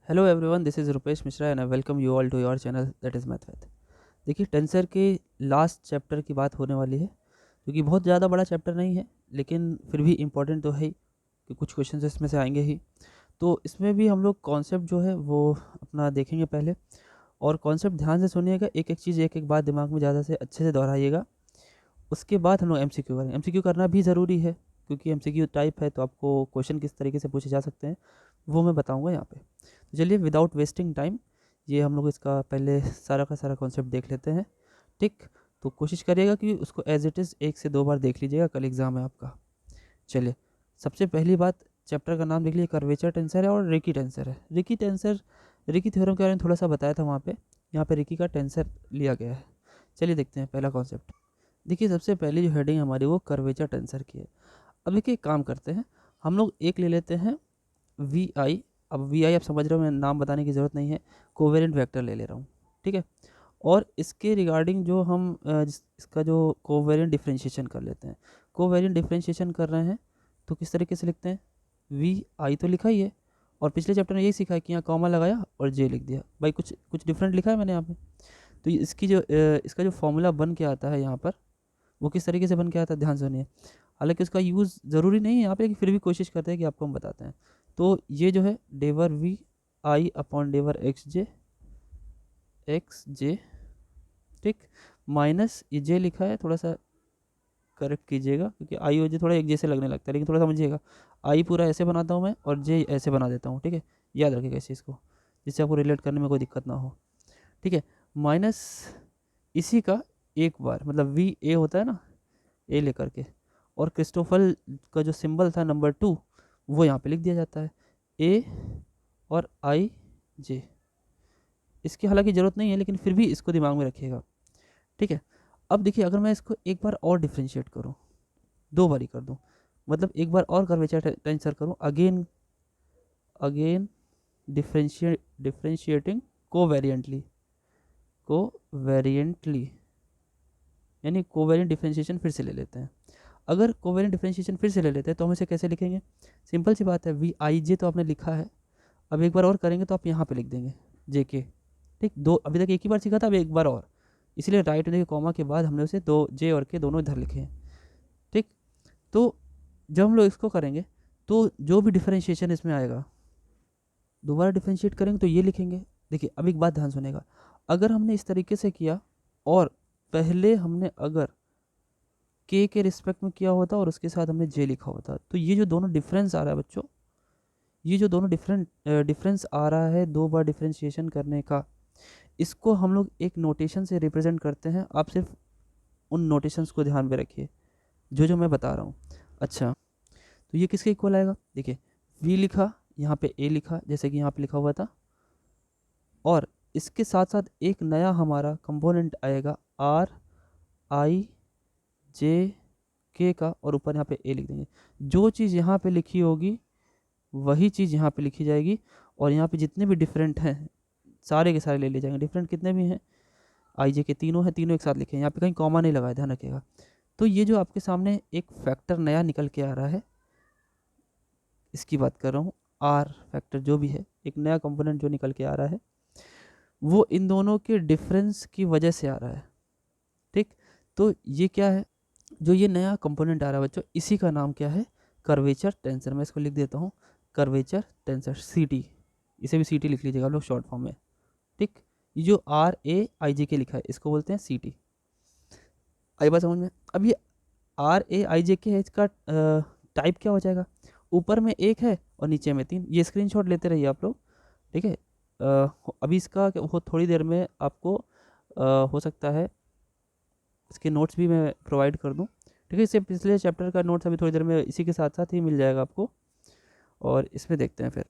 Hello everyone, this is Rupesh Mishra and I welcome you all to your channel that is math with. देखिए, tensor के last chapter की बात होने वाली है, क्योंकि बहुत ज़्यादा बड़ा चैप्टर नहीं है, लेकिन फिर भी इम्पोर्टेंट तो है ही कि कुछ क्वेश्चन इसमें से आएंगे ही। तो इसमें भी हम लोग कॉन्सेप्ट जो है वो अपना देखेंगे पहले, और कॉन्सेप्ट ध्यान से सुनिएगा, एक एक चीज़ एक एक बात दिमाग में ज़्यादा से अच्छे से दोहराइएगा। उसके बाद हम लोग एमसीक्यू करेंगे। एमसीक्यू करना भी ज़रूरी है, क्योंकि एमसीक्यू टाइप है तो आपको क्वेश्चन किस तरीके से पूछे जा सकते हैं वो मैं बताऊंगा यहाँ पे। तो चलिए, विदाउट वेस्टिंग टाइम, ये हम लोग इसका पहले सारा का सारा कॉन्सेप्ट देख लेते हैं। ठीक, तो कोशिश करिएगा कि उसको एज इट इज़ 1 से 2 बार देख लीजिएगा, कल एग्ज़ाम है आपका। चलिए, सबसे पहली बात, चैप्टर का नाम देख लीजिए, कर्वेचर टेंसर है और रिकी टेंसर है। रिकी टेंसर, रिकी थ्योरम के बारे में थोड़ा सा बताया था वहाँ पे, यहाँ पे रिकी का टेंसर लिया गया है। चलिए देखते हैं पहला कॉन्सेप्ट। देखिए, सबसे पहली जो हेडिंग हमारी वो कर्वेचर टेंसर की है। अब देखिए, एक काम करते हैं, हम लोग एक ले लेते हैं वी आई। अब वी आई आप समझ रहे हो, मैं नाम बताने की ज़रूरत नहीं है, कोवेरिएंट वेक्टर ले ले रहा हूँ। ठीक है, और इसके रिगार्डिंग जो हम इसका जो कोवेरिएंट डिफरेंशिएशन कर लेते हैं। कोवेरिएंट डिफरेंशिएशन कर रहे हैं तो किस तरीके से लिखते हैं, वी आई तो लिखा ही है, और पिछले चैप्टर में यही सीखा है कि यहाँ कॉमा लगाया और जे लिख दिया। भाई कुछ कुछ डिफरेंट लिखा है मैंने यहाँ पे। तो इसकी जो इसका जो फॉर्मूला बन के आता है यहाँ पर, वो किस तरीके से बन के आता है ध्यान सुनिए। हालांकि उसका यूज़ ज़रूरी नहीं है यहाँ पे, लेकिन फिर भी कोशिश करते हैं कि आपको हम बताते हैं। तो ये जो है डेवर वी आई अपॉन डेवर एक्स जे, ठीक, माइनस ये जे लिखा है, थोड़ा सा करेक्ट कीजिएगा, क्योंकि आई और जे थोड़ा एक जैसे लगने लगता है, लेकिन थोड़ा समझिएगा। आई पूरा ऐसे बनाता हूँ मैं और जे ऐसे बना देता हूँ, ठीक है। याद रखिएगा इस चीज़ को, जिससे आपको रिलेट करने में कोई दिक्कत ना हो। ठीक है, माइनस इसी का एक बार, मतलब वी ए होता है ना, ए लेकर के, और क्रिस्टोफल का जो सिंबल था नंबर 2, वो यहाँ पे लिख दिया जाता है, ए और आई जे। इसकी हालांकि ज़रूरत नहीं है, लेकिन फिर भी इसको दिमाग में रखिएगा। ठीक है, अब देखिए, अगर मैं इसको एक बार और डिफ्रेंशिएट करूँ, 2 बार ही कर दूँ, मतलब एक बार और कर्वेचर टेंसर करूँ, अगेन अगेन डिफ्रेंशिएटिंग कोवेरिएंटली, कोवेरिएंटली, यानी कोवेरिएंट डिफरेंशिएशन फिर से ले लेते हैं। अगर कोवेरिएंट डिफरेंशिएशन फिर से ले लेते हैं तो हम इसे कैसे लिखेंगे, सिंपल सी बात है, वी आई जे तो आपने लिखा है, अब एक बार और करेंगे तो आप यहाँ पे लिख देंगे जे के। ठीक, दो अभी तक एक ही बार सीखा था, अब एक बार और, इसलिए राइट देखिए कॉमा के बाद हमने उसे दो जे और के दोनों इधर लिखे हैं। ठीक, तो जब हम लोग इसको करेंगे तो जो भी डिफरेंशिएशन इसमें आएगा, दोबारा डिफरेंशिएट करेंगे तो ये लिखेंगे। देखिए, अब एक बात ध्यान सुनेगा, अगर हमने इस तरीके से किया और पहले हमने अगर के रिस्पेक्ट में किया होता और उसके साथ हमने जे लिखा होता, तो ये जो दोनों डिफरेंस आ रहा है बच्चों, ये जो दोनों डिफरेंस आ रहा है 2 बार डिफरेंशिएशन करने का, इसको हम लोग एक नोटेशन से रिप्रेजेंट करते हैं। आप सिर्फ उन नोटेशंस को ध्यान में रखिए जो जो मैं बता रहा हूँ। अच्छा, तो ये किसके इक्वल आएगा, देखिए, वी लिखा, यहाँ पे ए लिखा जैसे कि यहाँ पे लिखा हुआ था, और इसके साथ साथ एक नया हमारा कंपोनेंट आएगा आर आई जे के का, और ऊपर यहाँ पे ए लिख देंगे। जो चीज़ यहाँ पे लिखी होगी वही चीज़ यहाँ पे लिखी जाएगी, और यहाँ पे जितने भी डिफरेंट हैं सारे के सारे ले लिए जाएंगे। डिफरेंट कितने भी हैं, आई जे के तीनों हैं, तीनों एक साथ लिखे हैं, यहाँ पे कहीं कॉमा नहीं लगाया, ध्यान रखिएगा। तो ये जो आपके सामने एक फैक्टर नया निकल के आ रहा है, इसकी बात कर रहा हूँ, आर फैक्टर जो भी है, एक नया कंपोनेंट जो निकल के आ रहा है, वो इन दोनों के डिफरेंस की वजह से आ रहा है। ठीक, तो ये क्या है, जो ये नया कंपोनेंट आ रहा है बच्चों, इसी का नाम क्या है, कर्वेचर टेंसर। मैं इसको लिख देता हूँ कर्वेचर टेंसर, सी टी, इसे भी सी टी लिख लीजिएगा आप लोग शॉर्ट फॉर्म में। ठीक, ये जो आर ए आई जे के लिखा है इसको बोलते हैं सी टी। आई बात समझ में। अब ये are A I J K है, इसका टाइप क्या हो जाएगा, ऊपर में एक है और नीचे में 3। ये स्क्रीनशॉट लेते रहिए आप लोग, ठीक है। अभी इसका वो थोड़ी देर में आपको हो सकता है इसके नोट्स भी मैं प्रोवाइड कर दूं, ठीक है। इससे पिछले चैप्टर का नोट्स अभी थोड़ी देर में इसी के साथ साथ ही मिल जाएगा आपको, और इसमें देखते हैं फिर।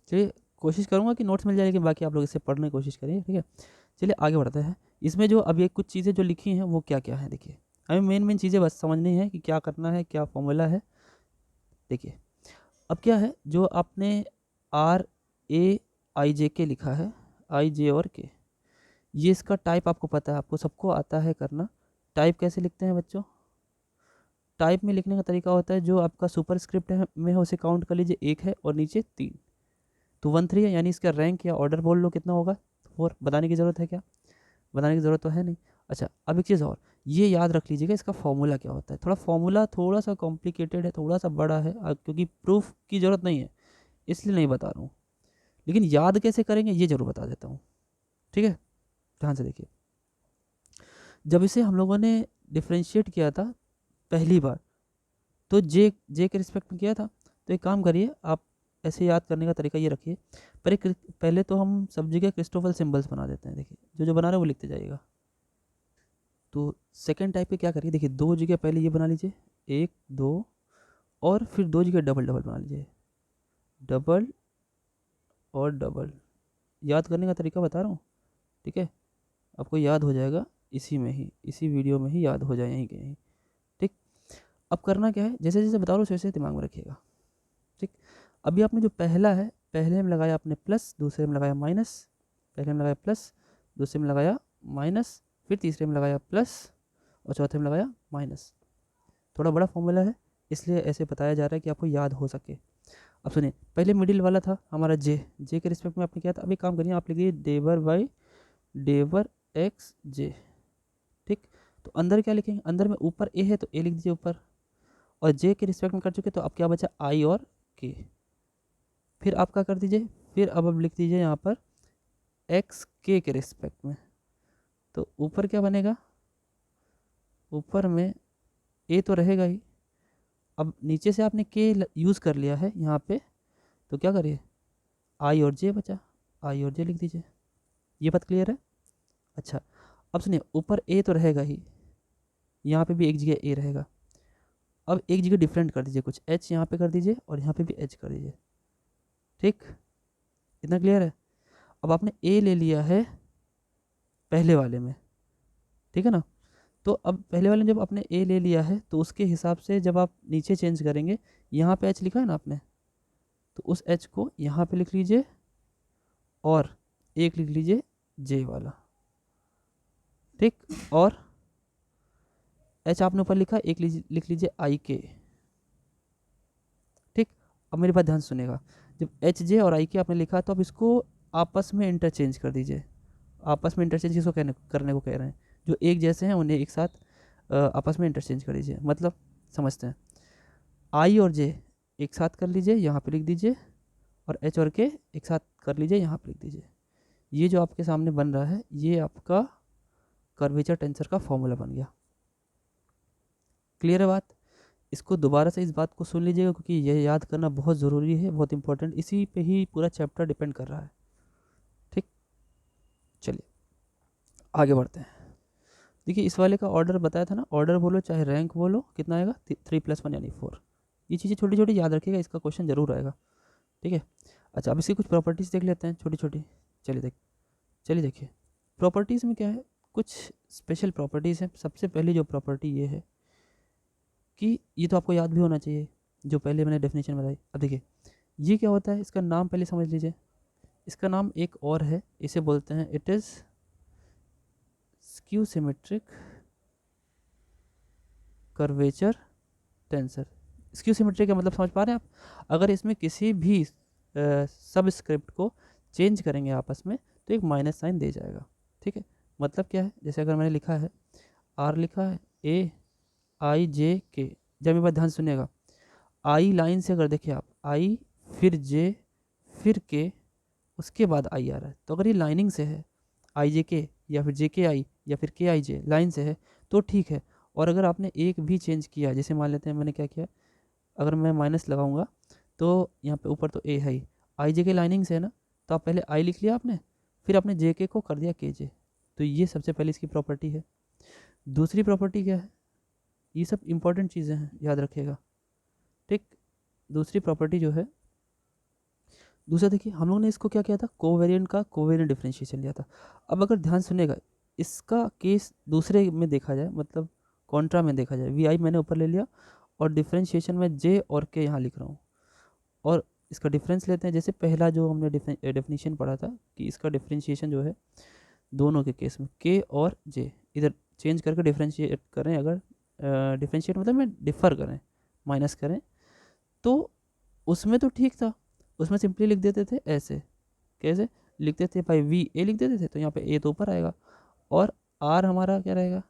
चलिए, कोशिश करूँगा कि नोट्स मिल जाए, लेकिन बाकी आप लोग इसे पढ़ने की कोशिश करिए, ठीक है। चलिए आगे बढ़ते हैं। इसमें जो अभी कुछ चीज़ें जो लिखी हैं वो क्या क्या हैं, देखिए, हमें मेन मेन चीज़ें बस समझनी है कि क्या करना है, क्या फॉर्मूला है। देखिए, अब क्या है, जो आपने आर ए आई जे के लिखा है, आई जे और के, ये इसका टाइप आपको पता है, आपको सबको आता है करना। टाइप कैसे लिखते हैं बच्चों, टाइप में लिखने का तरीका होता है, जो आपका सुपर स्क्रिप्ट है में है उसे काउंट कर लीजिए, 1 है और नीचे 3। तो 1 3 है, यानी इसका रैंक या ऑर्डर बोल लो कितना होगा 4। बताने की ज़रूरत है क्या? बताने की ज़रूरत तो है नहीं। अच्छा, अब एक चीज़ और, ये याद रख लीजिएगा इसका फॉर्मूला क्या होता है। थोड़ा फॉर्मूला थोड़ा सा कॉम्प्लिकेटेड है, थोड़ा सा बड़ा है, क्योंकि प्रूफ की ज़रूरत नहीं है इसलिए नहीं बता रहा हूँ, लेकिन याद कैसे करेंगे ये ज़रूर बता देता हूँ। ठीक है, ध्यान से देखिए। जब इसे हम लोगों ने डिफ्रेंशिएट किया था पहली बार, तो जे जे के रिस्पेक्ट में किया था। तो एक काम करिए आप, ऐसे याद करने का तरीका ये रखिए, पहले तो हम सब जगह क्रिस्टोफल सिंबल्स बना देते हैं। देखिए जो जो बना रहे हैं वो लिखते जाइएगा। तो सेकंड टाइप पे क्या करिए, देखिए 2 जगह पहले ये बना लीजिए, 1 2, और फिर 2 जगह डबल डबल बना लीजिए, डबल और डबल। याद करने का तरीका बता रहा हूँ, ठीक है, आपको याद हो जाएगा इसी में ही, इसी वीडियो में ही याद हो जाए यहीं के यहीं। ठीक, अब करना क्या है, जैसे जैसे बता रहा हूँ वैसे दिमाग में रखिएगा। ठीक, अभी आपने जो पहला है, पहले में लगाया आपने प्लस, दूसरे में लगाया माइनस, पहले में लगाया प्लस, दूसरे में लगाया माइनस, फिर तीसरे में लगाया प्लस, और चौथे में लगाया माइनस। थोड़ा बड़ा फॉर्मूला है इसलिए ऐसे बताया जा रहा है कि आपको याद हो सके। अब सुनिए, पहले मिडिल वाला था हमारा जे, जे के रिस्पेक्ट में आपने किया था। अभी काम करिए, आप लिख दीजिए डेवर बाई डेवर एक्स जे। ठीक, तो अंदर क्या लिखेंगे, अंदर में ऊपर ए है तो ए लिख दीजिए ऊपर, और जे के रिस्पेक्ट में कर चुके तो अब क्या बचा आई और के। फिर आप क्या कर दीजिए, फिर अब लिख दीजिए यहाँ पर एक्स के रिस्पेक्ट में। तो ऊपर क्या बनेगा, ऊपर में ए तो रहेगा ही, अब नीचे से आपने के यूज़ कर लिया है यहाँ पे, तो क्या करिए आई और जे बचा, आई और जे लिख दीजिए। ये बात क्लियर है? अच्छा, अब सुनिए, ऊपर ए तो रहेगा ही, यहाँ पे भी एक जगह ए रहेगा। अब एक जगह डिफरेंट कर दीजिए, कुछ एच यहाँ पे कर दीजिए और यहाँ पे भी एच कर दीजिए। ठीक, इतना क्लियर है? अब आपने ए ले लिया है पहले वाले में, ठीक है ना? तो अब पहले वाले में जब आपने ए ले लिया है तो उसके हिसाब से जब आप नीचे चेंज करेंगे, यहाँ पे एच लिखा है ना आपने, तो उस एच को यहाँ पे लिख लीजिए और एक लिख लीजिए जे वाला। ठीक, और एच आपने ऊपर लिखा, एक लिख लीजिए आई के। ठीक, अब मेरी बात ध्यान सुनेगा, जब एच जे और आई के आपने लिखा तो अब इसको आपस में इंटरचेंज कर दीजिए। आपस में इंटरचेंज किसको करने को कह रहे हैं, जो एक जैसे हैं उन्हें एक साथ आपस में इंटरचेंज कर दीजिए। मतलब समझते हैं, आई और जे एक साथ कर लीजिए, यहाँ पे लिख दीजिए, और एच और के एक साथ कर लीजिए, यहाँ पे लिख दीजिए। ये जो आपके सामने बन रहा है ये आपका कर्वेचर टेंसर का फॉर्मूला बन गया। क्लियर है बात? इसको दोबारा से इस बात को सुन लीजिएगा क्योंकि ये याद करना बहुत ज़रूरी है, बहुत इंपॉर्टेंट, इसी पे ही पूरा चैप्टर डिपेंड कर रहा है। ठीक, चलिए आगे बढ़ते हैं। देखिए इस वाले का ऑर्डर बताया था ना, ऑर्डर बोलो चाहे रैंक बोलो, कितना आएगा 3+1 यानी 4। ये चीज़ें छोटी छोटी याद रखिएगा, इसका क्वेश्चन जरूर आएगा। ठीक है, अच्छा अब इसकी कुछ प्रॉपर्टीज़ देख लेते हैं छोटी छोटी। चलिए देखिए, प्रॉपर्टीज़ में क्या है, कुछ स्पेशल प्रॉपर्टीज़ हैं। सबसे पहली जो प्रॉपर्टी ये है कि ये तो आपको याद भी होना चाहिए, जो पहले मैंने डेफिनेशन बताई। अब देखिए ये क्या होता है, इसका नाम पहले समझ लीजिए। इसका नाम एक और है, इसे बोलते हैं it is skew symmetric curvature tensor. Skew symmetric का मतलब समझ पा रहे हैं आप? अगर इसमें किसी भी सब स्क्रिप्ट को चेंज करेंगे आपस में तो एक माइनस साइन दे जाएगा। ठीक है, मतलब क्या है, जैसे अगर मैंने लिखा है आर, लिखा है ए आई जे के, जब मेरी बात ध्यान सुनिएगा, आई लाइन से अगर देखिए आप, आई फिर जे फिर के, उसके बाद आई आ रहा है, तो अगर ये लाइनिंग से है आई जे के या फिर जे के आई या फिर के आई जे लाइन से है तो ठीक है। और अगर आपने एक भी चेंज किया, जैसे मान लेते हैं मैंने क्या किया, अगर मैं माइनस लगाऊंगा तो यहाँ पे ऊपर तो ए है ही, आई जे के लाइनिंग से है ना, तो आप पहले आई लिख लिया आपने, फिर आपने जे के को कर दिया के जे। तो ये सबसे पहले इसकी प्रॉपर्टी है। दूसरी प्रॉपर्टी क्या है, ये सब इंपॉर्टेंट चीज़ें हैं, याद रखिएगा। ठीक, दूसरी प्रॉपर्टी जो है, दूसरा देखिए हम लोग ने इसको क्या किया था, कोवेरिएंट का कोवेरिएंट डिफरेंशिएशन लिया था। अब अगर ध्यान सुनेगा, इसका केस दूसरे में देखा जाए, मतलब कॉन्ट्रा में देखा जाए, वी आई मैंने ऊपर ले लिया और डिफरेंशिएशन में जे और के यहाँ लिख रहा हूँ, और इसका डिफरेंस लेते हैं। जैसे पहला जो हमने डेफिनेशन पढ़ा था कि इसका डिफरेंशिएशन जो है दोनों के केस में के और जे इधर चेंज करके डिफरेंशिएट करें, अगर डिफरेंशिएट मतलब में डिफ़र करें, माइनस करें, तो उसमें तो ठीक था। उसमें सिंपली लिख देते थे ऐसे, कैसे लिखते थे भाई, वी ए लिख देते थे, तो यहाँ पे ए तो ऊपर आएगा और आर हमारा क्या रहेगा,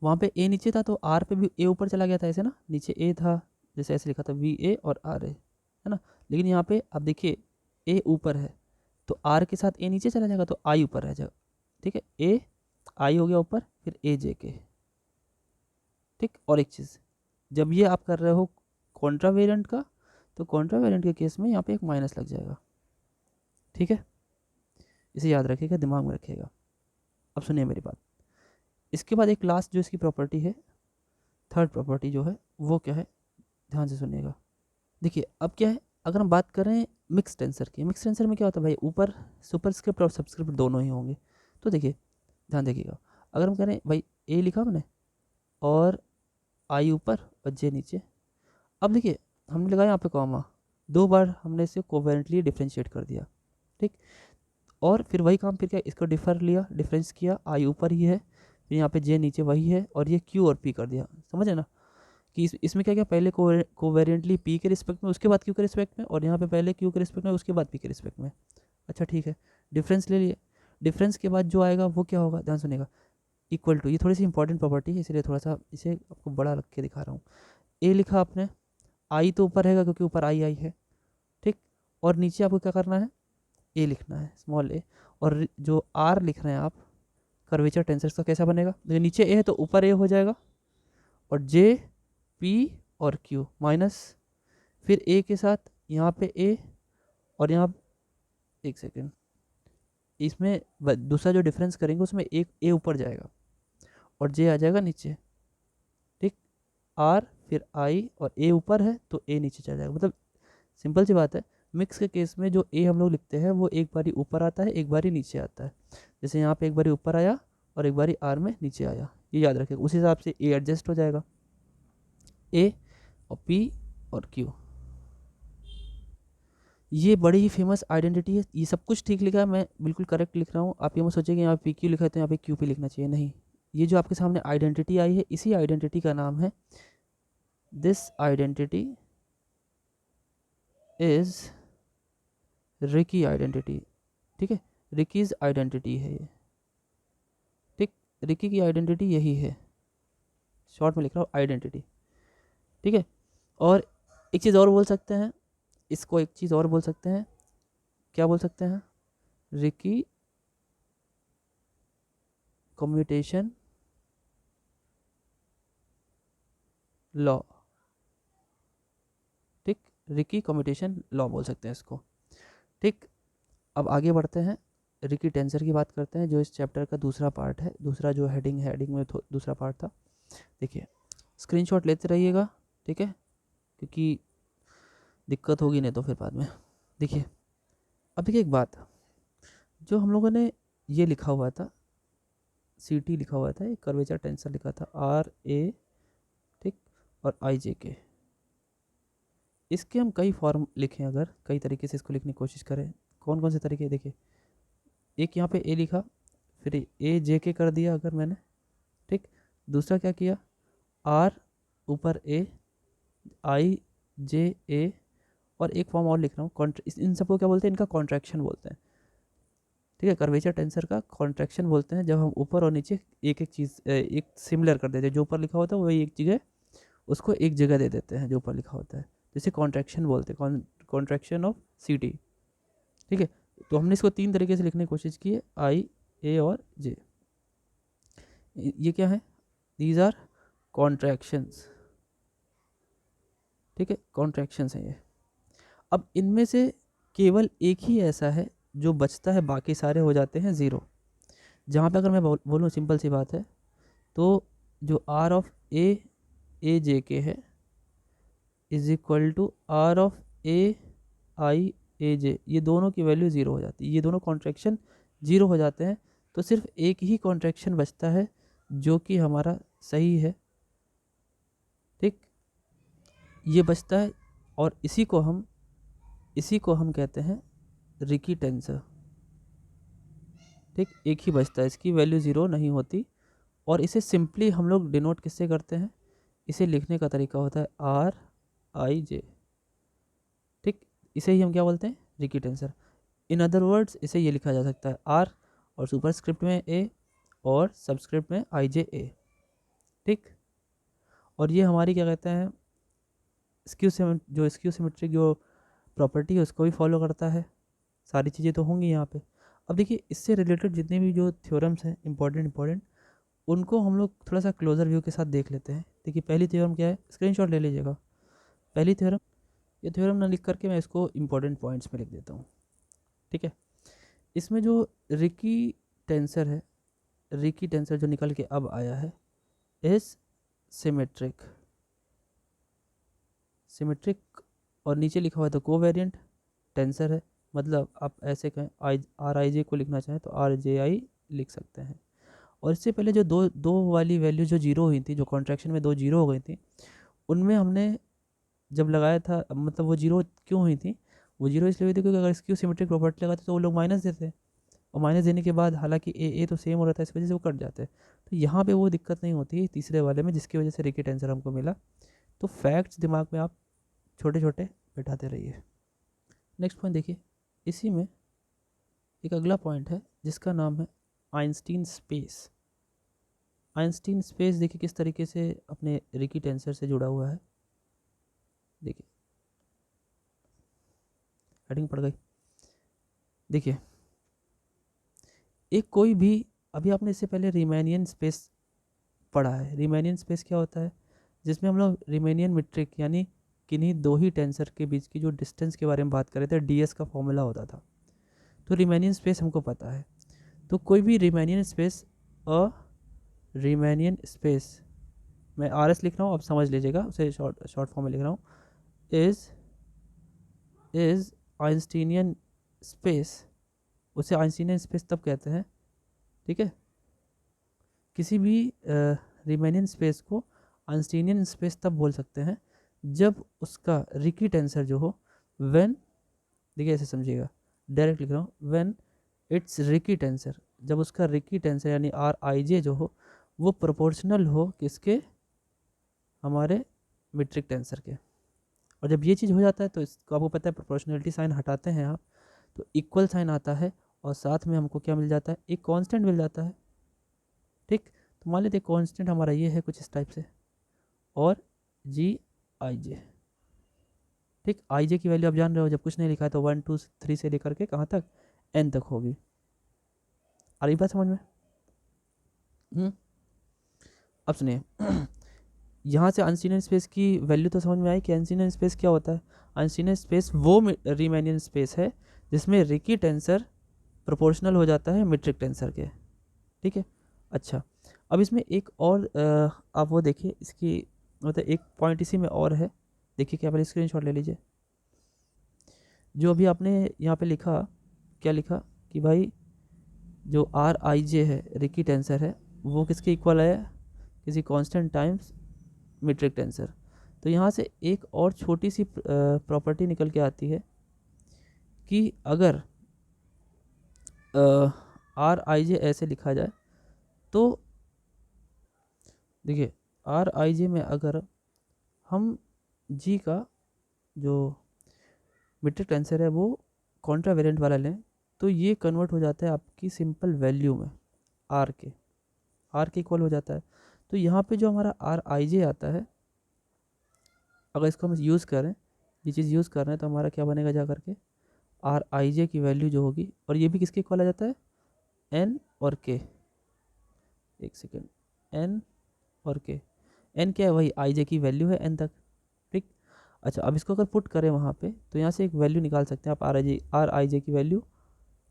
वहाँ पे ए नीचे था तो आर पे भी ए ऊपर चला गया था, ऐसे ना, नीचे ए था, जैसे ऐसे लिखा था वी ए और आर ए, है ना। लेकिन यहाँ पे आप देखिए ए ऊपर है तो आर के साथ ए नीचे चला जाएगा तो आई ऊपर रह जाएगा, ठीक है, ए आई हो गया ऊपर, फिर ए जे के, ठीक। और एक चीज़, जब ये आप कर रहे हो कॉन्ट्रा वेरिएंट का, तो कॉन्ट्रा वेरिएंट के केस में यहाँ पे एक माइनस लग जाएगा, ठीक है, इसे याद रखिएगा, दिमाग में रखिएगा। अब सुनिए मेरी बात, इसके बाद एक लास्ट जो इसकी प्रॉपर्टी है, थर्ड प्रॉपर्टी जो है वो क्या है, ध्यान से सुनिएगा। देखिए अब क्या है, अगर हम बात करें मिक्स टेंसर की, मिक्स टेंसर में क्या होता है भाई, ऊपर सुपरस्क्रिप्ट और सब्सक्रिप्ट दोनों ही होंगे। तो देखिए ध्यान देखिएगा, अगर हम करें भाई ए लिखा मैंने और आई ऊपर और जे नीचे, अब देखिए हमने लगाया यहाँ पे कॉमा, 2 बार हमने इसे कोवेरेंटली डिफ्रेंशिएट कर दिया, ठीक। और फिर वही काम, फिर क्या, इसको डिफर लिया, डिफरेंस किया, आई ऊपर ही है, फिर यहाँ पे जे नीचे वही है, और ये क्यू और पी कर दिया, समझे ना, कि इसमें क्या क्या, पहले कोवेरिएंटली पी के रिस्पेक्ट में, उसके बाद क्यू के रिस्पेक्ट में, और यहाँ पे पहले क्यू के रिस्पेक्ट में, उसके बाद पी के रिस्पेक्ट में। अच्छा ठीक है, डिफरेंस ले लिए, डिफरेंस के बाद जो आएगा वो क्या होगा, ध्यान सुनेगा, इक्वल टू, ये थोड़ी सी इंपॉर्टेंट प्रॉपर्टी है इसलिए थोड़ा सा इसे आपको बड़ा रख के दिखा रहा हूँ। ए लिखा आपने, आई तो ऊपर रहेगा क्योंकि ऊपर आई है, ठीक, और नीचे आपको क्या करना है, ए लिखना है, स्मॉल ए, और जो आर लिख रहे हैं आप कर्वेचर टेंसर का कैसा बनेगा, देखिए नीचे ए है तो ऊपर ए हो जाएगा, और जे पी और क्यू माइनस, फिर ए के साथ यहाँ पे ए, और यहाँ, एक सेकेंड, इसमें दूसरा जो डिफरेंस करेंगे उसमें एक ए ऊपर जाएगा और जे आ जाएगा नीचे, ठीक, आर फिर आई, और ए ऊपर है तो ए नीचे चला जाएगा, मतलब सिंपल सी बात है। मिक्स के केस में जो ए हम लोग लिखते हैं वो एक बारी ऊपर आता है, एक बारी नीचे आता है, जैसे यहाँ पे एक बारी ऊपर आया और एक बारी आर में नीचे आया, ये याद रखें, उस हिसाब से ए एडजस्ट हो जाएगा, ए और पी और क्यू। ये बड़ी ही फेमस आइडेंटिटी है, ये सब कुछ ठीक लिखा है, मैं बिल्कुल करेक्ट लिख रहा हूँ, आप ये मत सोचिए कि यहाँ पी क्यू लिखा है तो यहाँ पे क्यू पी लिखना चाहिए, नहीं, ये जो आपके सामने आइडेंटिटी आई है, इसी आइडेंटिटी का नाम है, this identity is Ricky identity, ठीक है, रिकीज आइडेंटिटी है ये, ठीक, रिकी की आइडेंटिटी यही है, शॉर्ट में लिख रहा हूँ आइडेंटिटी, ठीक है। और एक चीज़ और बोल सकते हैं, इसको एक चीज़ और बोल सकते हैं, क्या बोल सकते हैं, रिकी कम्यूटेशन लॉ, ठीक, रिकी कम्यूटेशन लॉ बोल सकते हैं इसको, ठीक। अब आगे बढ़ते हैं, रिकी टेंसर की बात करते हैं, जो इस चैप्टर का दूसरा पार्ट है, दूसरा जो हेडिंग में दूसरा पार्ट था। देखिए स्क्रीनशॉट लेते रहिएगा, ठीक है, क्योंकि दिक्कत होगी नहीं तो फिर बाद में। देखिए अब देखिए एक बात, जो हम लोगों ने ये लिखा हुआ था, सी टी लिखा हुआ था, एक कर्वेचर टेंसर लिखा था, आर ए, ठीक, और आई जे के, इसके हम कई फॉर्म लिखें, अगर कई तरीके से इसको लिखने की कोशिश करें, कौन कौन से तरीके, देखिए एक यहाँ पे ए लिखा, फिर ए जे के कर दिया अगर मैंने, ठीक, दूसरा क्या किया, आर ऊपर ए, आई जे ए, और एक फॉर्म और लिख रहा हूँ, इन सबको क्या बोलते हैं, इनका कॉन्ट्रैक्शन बोलते हैं, ठीक है, कर्वेचर टेंसर का कॉन्ट्रैक्शन बोलते हैं, जब हम ऊपर और नीचे एक एक चीज़ एक सिमिलर कर देते हैं, जो ऊपर लिखा होता है वही एक जगह, उसको एक जगह दे देते हैं जो ऊपर लिखा होता है, जैसे कॉन्ट्रैक्शन बोलते हैं, कॉन्ट्रैक्शन ऑफ सी टी, ठीक है। तो हमने इसको 3 तरीके से लिखने की कोशिश की है, आई ए और जे, ये क्या है, दीज आर कॉन्ट्रैक्शंस, ठीक है, कॉन्ट्रैक्शंस हैं ये। अब इनमें से केवल एक ही ऐसा है जो बचता है, बाकी सारे हो जाते हैं ज़ीरो, जहाँ पे अगर मैं बोलूँ सिंपल सी बात है, तो जो are of A J K है is equal to R of A I A J, ये दोनों की वैल्यू ज़ीरो हो जाती है, ये दोनों कॉन्ट्रैक्शन ज़ीरो हो जाते हैं, तो सिर्फ एक ही कॉन्ट्रैक्शन बचता है जो कि हमारा सही है, ठीक, ये बचता है, और इसी को हम कहते हैं रिकी टेंसर, ठीक, एक ही बचता है, इसकी वैल्यू ज़ीरो नहीं होती, और इसे सिंपली हम लोग डिनोट किससे करते हैं, इसे लिखने का तरीका होता है आर आई जे, ठीक, इसे ही हम क्या बोलते हैं, Ricky tensor. In other words इसे ये लिखा जा सकता है आर और सुपरस्क्रिप्ट में ए और सबस्क्रिप्ट में आई जे ए, ठीक। और ये हमारी क्या कहते हैं, स्क्यू सिमेट्रिक जो प्रॉपर्टी है उसको भी फॉलो करता है। सारी चीज़ें तो होंगी यहाँ पे। अब देखिए इससे रिलेटेड जितने भी जो थ्योरम्स हैं इंपॉर्टेंट उनको हम लोग थोड़ा सा क्लोजर व्यू के साथ देख लेते हैं। देखिए पहली थ्योरम क्या है, स्क्रीनशॉट ले लीजिएगा। पहली थ्योरम, ये थ्योरम ना लिख करके मैं इसको इंपॉर्टेंट पॉइंट्स में लिख देता हूँ, ठीक है। इसमें जो रिकी टेंसर है, रिकी टेंसर जो निकल के अब आया है इज सिमेट्रिक, सिमेट्रिक और नीचे लिखा हुआ है तो कोवेरिएंट टेंसर है। मतलब आप ऐसे कहें आर आई जे को लिखना चाहें तो आर जे आई लिख सकते हैं। और इससे पहले जो दो दो वाली वैल्यू जो जीरो हुई थी, जो कॉन्ट्रैक्शन में दो जीरो हो गई थी, उनमें हमने जब लगाया था, मतलब वो जीरो क्यों हुई थी, वो जीरो इसलिए हुई थी क्योंकि अगर स्क्यू सिमेट्रिक प्रॉपर्टी लगाते तो वो लोग माइनस देते, और माइनस देने के बाद हालांकि ए तो सेम हो रहा था, इस वजह से वो कट जाते। तो यहाँ पे वो दिक्कत नहीं होती तीसरे वाले में, जिसकी वजह से रिकी टेंसर हमको मिला। तो फैक्ट्स दिमाग में आप छोटे छोटे बैठाते रहिए। नेक्स्ट पॉइंट देखिए, इसी में एक अगला पॉइंट है जिसका नाम है आइंस्टीन स्पेस। आइंस्टीन स्पेस देखिए किस तरीके से अपने रिकी टेंसर से जुड़ा हुआ है। देखिए हेडिंग पड़ गई। देखिए एक कोई भी, अभी आपने इससे पहले रीमैनियन स्पेस पढ़ा है। रीमैनियन स्पेस क्या होता है, जिसमें हम लोग रीमैनियन मीट्रिक यानी किन्हीं दो ही टेंसर के बीच की जो डिस्टेंस के बारे में बात कर रहे थे, डीएस का फॉर्मूला होता था। तो रीमैनियन स्पेस हमको पता है। तो कोई भी रीमैनियन स्पेस, अ रीमैनियन स्पेस, मैं आर एस लिख रहा हूँ, आप समझ लीजिएगा, उसे शॉर्ट फॉर्म में लिख रहा हूँ, इज आइंस्टीनियन स्पेस। उसे आइंस्टीनियन स्पेस तब कहते हैं, ठीक है। किसी भी रीमैनियन स्पेस को आइंस्टीनियन स्पेस तब बोल सकते हैं जब उसका रिकी टेंसर जो हो, व्हेन, देखिए ऐसे समझिएगा, डायरेक्ट लिख रहा हूँ, व्हेन इट्स रिकी टेंसर, जब उसका रिकी टेंसर यानी आर आई जे जो हो वो प्रोपोर्शनल हो किसके, हमारे मीट्रिक टेंसर के। और जब ये चीज़ हो जाता है तो इसको आपको पता है प्रोपोर्शनलिटी साइन हटाते हैं आप, तो इक्वल साइन आता है और साथ में हमको क्या मिल जाता है, एक कांस्टेंट मिल जाता है, ठीक। तो मान लेते कांस्टेंट हमारा ये है कुछ इस टाइप से, और जी आई जे, ठीक। आई जे की वैल्यू आप जान रहे हो, जब कुछ नहीं लिखा है तो 1 2 3 से लेकर के कहाँ तक, एन तक होगी। आ रही बात समझ में? अब सुनिए यहाँ से अनसीनियर स्पेस की वैल्यू तो समझ में आई कि अनसीनियर स्पेस क्या होता है। अनसीनियर स्पेस वो रीमैनियन स्पेस है जिसमें रिकी टेंसर प्रोपोर्शनल हो जाता है मीट्रिक टेंसर के, ठीक है। अच्छा, अब इसमें एक और आप वो देखिए, इसकी मतलब एक पॉइंट इसी में और है। देखिए क्या, पहले स्क्रीनशॉट ले लीजिए। जो अभी आपने यहाँ पे लिखा, क्या लिखा कि भाई जो आर आई जे है, रिकी टेंसर है, वो किसके इक्वल है, किसी कांस्टेंट टाइम्स मीट्रिक टेंसर। तो यहाँ से एक और छोटी सी प्रॉपर्टी निकल के आती है कि अगर आर आई जे ऐसे लिखा जाए तो देखिए आर आई जे में अगर हम जी का जो मीट्रिक टेंसर है वो कॉन्ट्रा वेरिएंट वाला लें तो ये कन्वर्ट हो जाता है आपकी सिंपल वैल्यू में, आर के इक्वल हो जाता है। तो यहाँ पे जो हमारा आर आई जे आता है, अगर इसको हम यूज़ करें, ये चीज़ यूज़ कर रहे हैं, तो हमारा क्या बनेगा जा करके, आर आई जे की वैल्यू जो होगी, और ये भी किसके इक्वल आ जाता है, एन और के। एक सेकेंड, एन और के, एन क्या है, वही आई जे की वैल्यू है एन तक, ठीक। अच्छा, अब इसको अगर पुट करें वहाँ पे तो यहाँ से एक वैल्यू निकाल सकते हैं आप, आर आई जे की वैल्यू,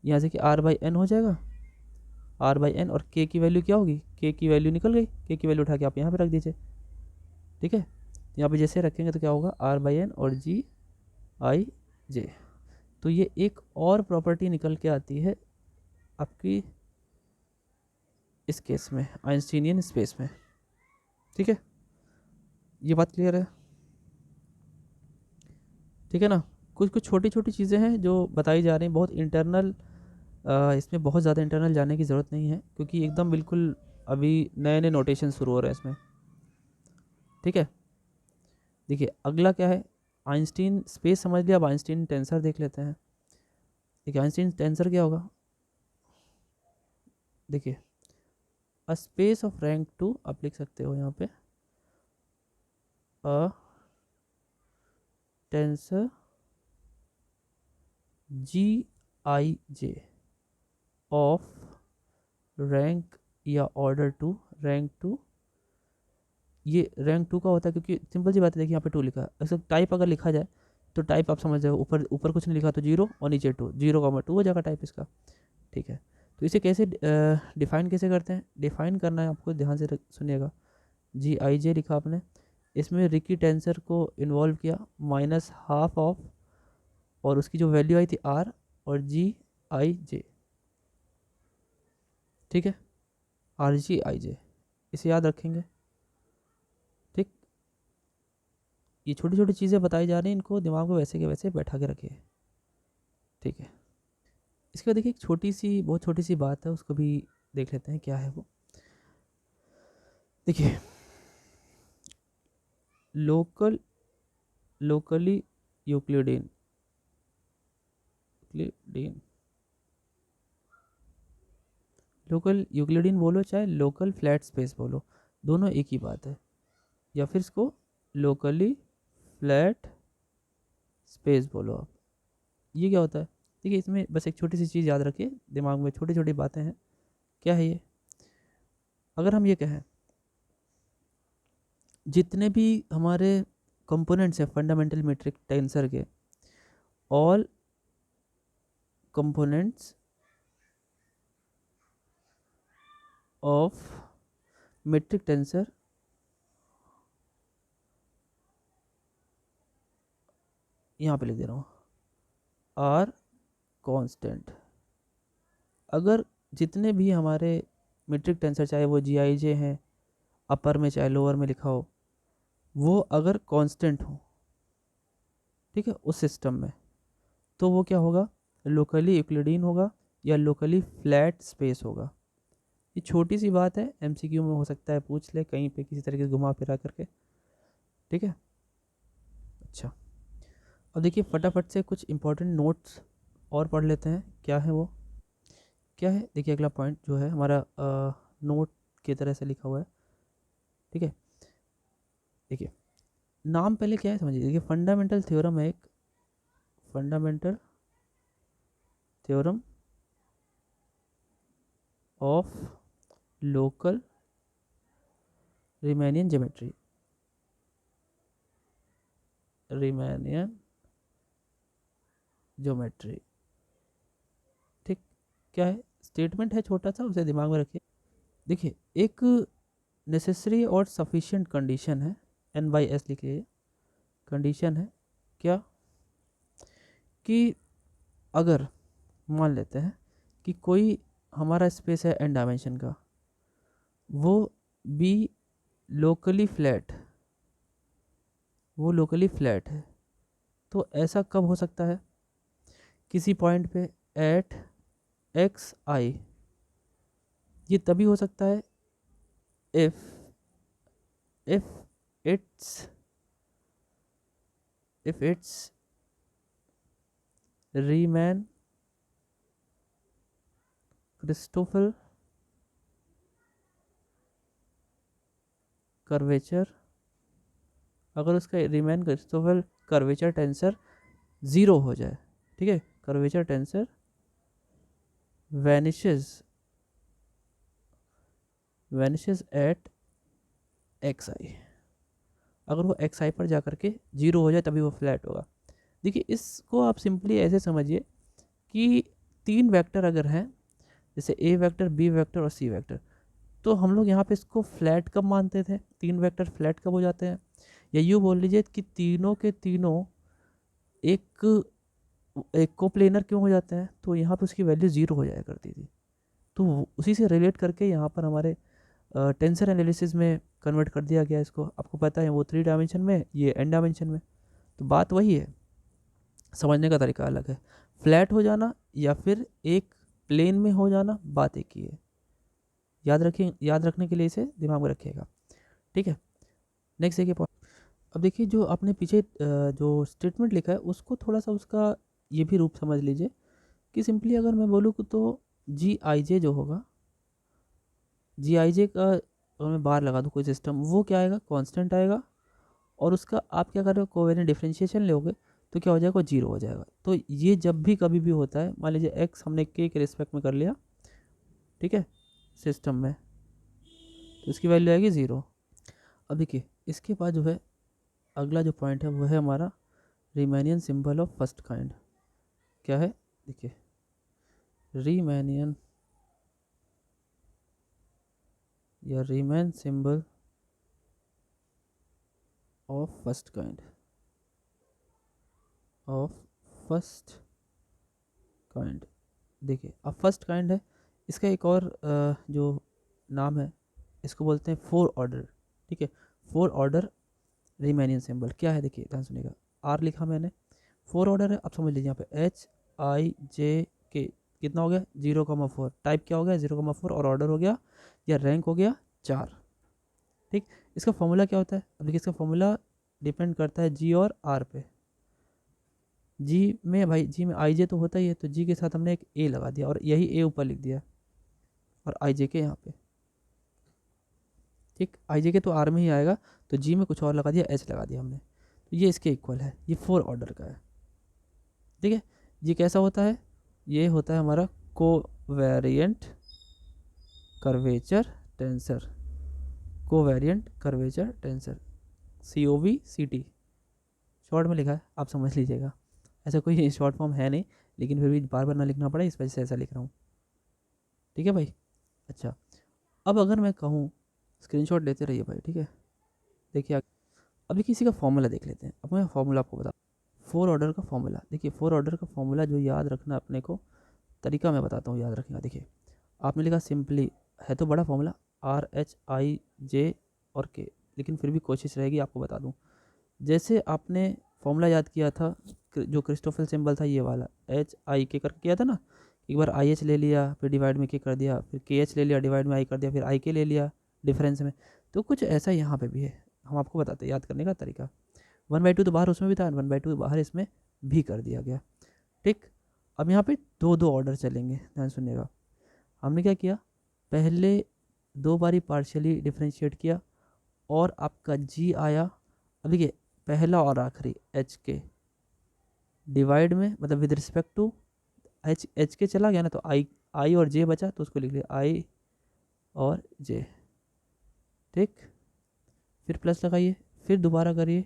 यहाँ से कि आर बाई एन हो जाएगा, आर बाई एन, और के की वैल्यू क्या होगी, के की वैल्यू निकल गई, के की वैल्यू उठा के आप यहाँ पे रख दीजिए, ठीक है। यहाँ पे जैसे रखेंगे तो क्या होगा, आर बाई एन और जी आई जे। तो ये एक और प्रॉपर्टी निकल के आती है आपकी इस केस में, आइंस्टीनियन स्पेस में, ठीक है। ये बात क्लियर है, ठीक है ना। कुछ कुछ छोटी छोटी चीज़ें हैं जो बताई जा रही हैं, बहुत इंटरनल, इसमें बहुत ज़्यादा इंटरनल जाने की ज़रूरत नहीं है क्योंकि एकदम बिल्कुल अभी नए नए नोटेशन शुरू हो रहे हैं इसमें, ठीक है। देखिए अगला क्या है, आइंस्टीन स्पेस समझ लिया, अब आइंस्टीन टेंसर देख लेते हैं। देखिए आइंस्टीन टेंसर क्या होगा, देखिए अ स्पेस ऑफ रैंक 2, आप लिख सकते हो यहाँ पे अ टेंसर Gij ऑफ रैंक या ऑर्डर 2, रैंक 2। ये रैंक 2 का होता है क्योंकि सिंपल सी बात है, देखिए यहाँ पे 2 लिखा है, ऐसा टाइप अगर लिखा जाए तो टाइप आप समझ जाओ, ऊपर ऊपर कुछ नहीं लिखा तो 0 और नीचे 2, 0,2 हो जाएगा टाइप इसका। ठीक है, तो इसे कैसे डिफाइन कैसे करते हैं, डिफाइन करना है आपको, ध्यान से सुनिएगा। Gij लिखा आपने, इसमें रिकी टेंसर को इन्वॉल्व किया, -½ ऑफ, और उसकी जो वैल्यू आई थी r, और Gij। ठीक है, Rgij, इसे याद रखेंगे। ठीक, ये छोटी छोटी चीज़ें बताई जा रही हैं, इनको दिमाग में वैसे के वैसे बैठा के रखिए। ठीक है, इसके बाद देखिए एक छोटी सी, बहुत छोटी सी बात है, उसको भी देख लेते हैं क्या है वो। देखिए लोकली यूक्लिडियन लोकल यूक्लिडियन बोलो चाहे लोकल फ्लैट स्पेस बोलो, दोनों एक ही बात है, या फिर इसको लोकली फ्लैट स्पेस बोलो आप। ये क्या होता है, देखिए इसमें बस एक छोटी सी चीज़ याद रखिए, दिमाग में छोटी छोटी बातें हैं। क्या है ये, अगर हम ये कहें जितने भी हमारे कंपोनेंट्स हैं फंडामेंटल मैट्रिक टेंसर के, all components of metric tensor यहाँ पे लिख दे रहा हूँ आर कांस्टेंट। अगर जितने भी हमारे मैट्रिक टेंसर, चाहे वो Gij हैं अपर में चाहे लोअर में लिखा हो, वो अगर कांस्टेंट हो, ठीक है, उस सिस्टम में, तो वो क्या होगा, लोकली यूक्लिडियन होगा या लोकली फ्लैट स्पेस होगा। ये छोटी सी बात है, एमसीक्यू में हो सकता है पूछ ले कहीं पे किसी तरीके से घुमा फिरा करके। ठीक है, अच्छा अब देखिए फटाफट से कुछ इंपॉर्टेंट नोट्स और पढ़ लेते हैं, क्या है वो, क्या है। देखिए अगला पॉइंट जो है हमारा नोट की तरह से लिखा हुआ है। ठीक है, देखिए नाम पहले क्या है समझिए, देखिए फंडामेंटल थ्योरम है एक, fundamental theorem of local Riemannian geometry, Riemannian geometry. ठीक, क्या है, स्टेटमेंट है छोटा सा, उसे दिमाग में रखिए। देखिए एक नेसेसरी और सफिशिएंट कंडीशन है, N/S लिखिए, कंडीशन है क्या, कि अगर मान लेते हैं कि कोई हमारा स्पेस है n डायमेंशन का, वो बी लोकली फ्लैट, वो लोकली फ्लैट है, तो ऐसा कब हो सकता है, किसी पॉइंट पे एट xi, ये तभी हो सकता है if if it's Riemann Christopher curvature, अगर उसका रीमैन क्रिस्टोफर कर्वेचर टेंसर 0 हो जाए, ठीक है, curvature tensor vanishes at xi, अगर वो xi पर जा करके 0 हो जाए तभी वो फ्लैट होगा। देखिए इसको आप सिंपली ऐसे समझिए कि 3 वेक्टर अगर हैं, जैसे a वेक्टर, b वेक्टर और c वेक्टर, तो हम लोग यहाँ पे इसको फ्लैट कब मानते थे, 3 वेक्टर फ्लैट कब हो जाते हैं, या यूँ बोल लीजिए कि तीनों के तीनों एक एक कोप्लेनर क्यों हो जाते हैं, तो यहाँ पे उसकी वैल्यू 0 हो जाया करती थी। तो उसी से रिलेट करके यहाँ पर हमारे टेंसर एनालिसिस में कन्वर्ट कर दिया गया इसको। आपको पता है वो 3 डायमेंशन में, ये n डायमेंशन में, तो बात वही है, समझने का तरीका अलग है। फ्लैट हो जाना या फिर एक प्लेन में हो जाना, बात एक ही है। याद रखिए, याद रखने के लिए इसे दिमाग में रखिएगा। ठीक है, नेक्स्ट देखिए अब देखिए जो आपने पीछे जो स्टेटमेंट लिखा है उसको थोड़ा सा उसका ये भी रूप समझ लीजिए कि सिंपली अगर मैं बोलूँ तो जी आई जे जो होगा, जी आई जे का अगर मैं बार लगा दूँ कोई सिस्टम, वो क्या आएगा, कांस्टेंट आएगा। और उसका आप क्या कर रहे हो, कोवेरिएंट डिफरेंशिएशन लोगे तो क्या हो जाएगा, जीरो हो जाएगा। तो ये जब भी कभी भी होता है, मान लीजिए एक्स हमने के रिस्पेक्ट में कर लिया, ठीक है, सिस्टम में, तो इसकी वैल्यू आएगी ज़ीरो। अब देखिए इसके बाद जो है अगला जो पॉइंट है वो है हमारा रीमैनियन सिंबल ऑफ फर्स्ट काइंड। क्या है, देखिए रीमैनियन या Riemann symbol of first kind, of first kind. देखिए अब फर्स्ट काइंड है, इसका एक और जो नाम है इसको बोलते हैं फोर ऑर्डर। ठीक है, फोर ऑर्डर रीमैनियन सिंबल क्या है, देखिए ध्यान सुनिएगा। आर लिखा मैंने, फोर ऑर्डर है। अब समझ लीजिए यहाँ पे एच आई जे के कितना हो गया, 0,4। टाइप क्या हो गया, 0,4। और ऑर्डर हो गया या रैंक हो गया 4। ठीक, इसका फॉर्मूला क्या होता है, अब देखिए इसका फॉर्मूला डिपेंड करता है जी और आर पे। जी में भाई, जी में आई जे तो होता ही है, तो जी के साथ हमने एक ए लगा दिया और यही ए ऊपर लिख दिया और आई जे के यहाँ पे। ठीक, आई जे के तो आर में ही आएगा, तो जी में कुछ और लगा दिया, एच लगा दिया हमने, तो ये इसके इक्वल है। ये फोर ऑर्डर का है। ठीक है, ये कैसा होता है, ये होता है हमारा covariant curvature tensor. Covariant curvature tensor, COVCT short में लिखा है, आप समझ लीजिएगा। ऐसा कोई शॉर्ट फॉर्म है नहीं, लेकिन फिर भी बार बार ना लिखना पड़े इस वजह से ऐसा लिख रहा हूँ। ठीक है भाई, अच्छा। अब अगर मैं कहूँ, स्क्रीनशॉट लेते रहिए भाई, ठीक है। देखिए अभी किसी का फॉर्मूला देख लेते हैं। अब मैं फॉर्मूला आपको बता, फोर ऑर्डर का फॉर्मूला। देखिए फोर ऑर्डर का फॉर्मूला जो याद रखना अपने को, तरीका मैं बताता हूँ, याद रखेगा। देखिए आपने लिखा सिंपली, है तो बड़ा फॉर्मूला, RHIJ और K, लेकिन फिर भी कोशिश रहेगी आपको बता दूँ। जैसे आपने फॉर्मूला याद किया था, जो क्रिस्टोफल सिंबल था ये वाला, HIK करके किया था ना, एक बार IH ले लिया, फिर डिवाइड में K कर दिया, फिर KH ले लिया, डिवाइड में I कर दिया, फिर IK ले लिया डिफरेंस में। तो कुछ ऐसा यहाँ पे भी है, हम आपको बताते हैं याद करने का तरीका। 1/2 तो बाहर उसमें भी था, 1/2 बाहर इसमें भी कर दिया गया। ठीक, अब यहाँ पे दो दो ऑर्डर चलेंगे, ध्यान सुनिएगा। हमने क्या किया, पहले दो बारी पार्शियली डिफ्रेंशिएट किया और आपका जी आया। अब देखिए पहला और आखिरी HK डिवाइड में, मतलब विद रिस्पेक्ट टू HK चला गया ना, तो I और J बचा, तो उसको लिख लिया I और J। ठीक, फिर प्लस लगाइए, फिर दोबारा करिए।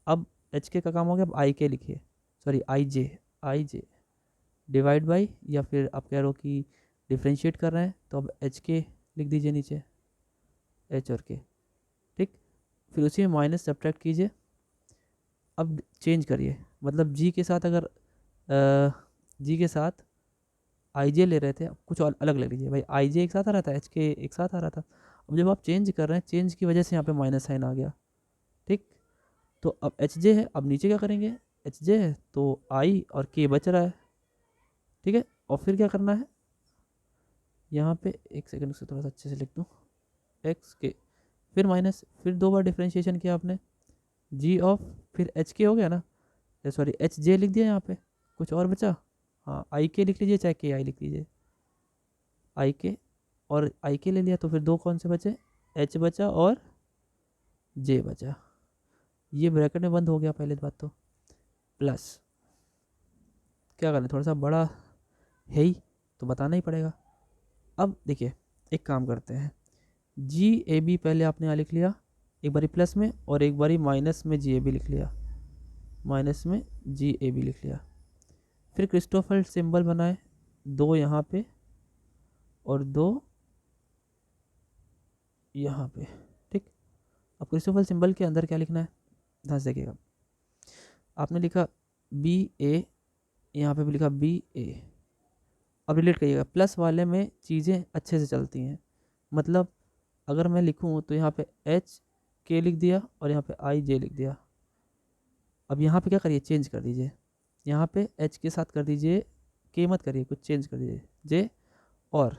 अब HK का काम हो गया, अब IK लिखिए, sorry I J divide by, या फिर आप कह रहे हो कि डिफ्रेंशिएट कर रहे हैं, तो अब HK लिख दीजिए नीचे, H और K। ठीक, फिर उसी में माइनस सब्ट्रैक्ट कीजिए। अब चेंज करिए, मतलब जी के साथ अगर जी के साथ आई जे ले रहे थे, अब कुछ और अलग ले लीजिए भाई। आई जे एक साथ आ रहा था, एच के एक साथ आ रहा था। अब जब आप चेंज कर रहे हैं, चेंज की वजह से यहाँ पे माइनस साइन आ गया। ठीक, तो अब एच जे है, अब नीचे क्या करेंगे, एच जे है तो आई और के बच रहा है। ठीक है, और फिर क्या करना है, यहाँ पे एक सेकंड से थोड़ा सा अच्छे से लिख दूँ, एक्स के, फिर माइनस, फिर दो बार डिफ्रेंशिएशन किया आपने, जी ऑफ, फिर एच के हो गया ना, सॉरी एच जे लिख दिया यहाँ पे, कुछ और बचा, हाँ आई के लिख लीजिए, चाहे के आई लिख लीजिए, आई के, और आई के ले लिया, तो फिर दो कौन से बचे, एच बचा और जे बचा। ये ब्रैकेट में बंद हो गया पहले बात तो, प्लस क्या करें, थोड़ा सा बड़ा है ही तो बताना ही पड़ेगा। अब देखिए एक काम करते हैं, GAB पहले आपने यहाँ लिख लिया एक बारी प्लस में, और एक बारी माइनस में GAB लिख लिया, माइनस में GAB लिख लिया। फिर क्रिस्टोफर सिंबल बनाए, दो यहाँ पे और दो यहाँ पे। ठीक, अब क्रिस्टोफर सिंबल के अंदर क्या लिखना है, ध्यान से देखिएगा। आपने लिखा BA, यहाँ पे भी लिखा BA। अब रिलेट करिएगा, प्लस वाले में चीज़ें अच्छे से चलती हैं। मतलब अगर मैं लिखूँ तो यहाँ पे HK लिख दिया और यहाँ पे IJ लिख दिया। अब यहाँ पे क्या करिए, चेंज कर दीजिए, यहाँ पे H के साथ कर दीजिए K, मत करिए कुछ, चेंज कर दीजिए J, और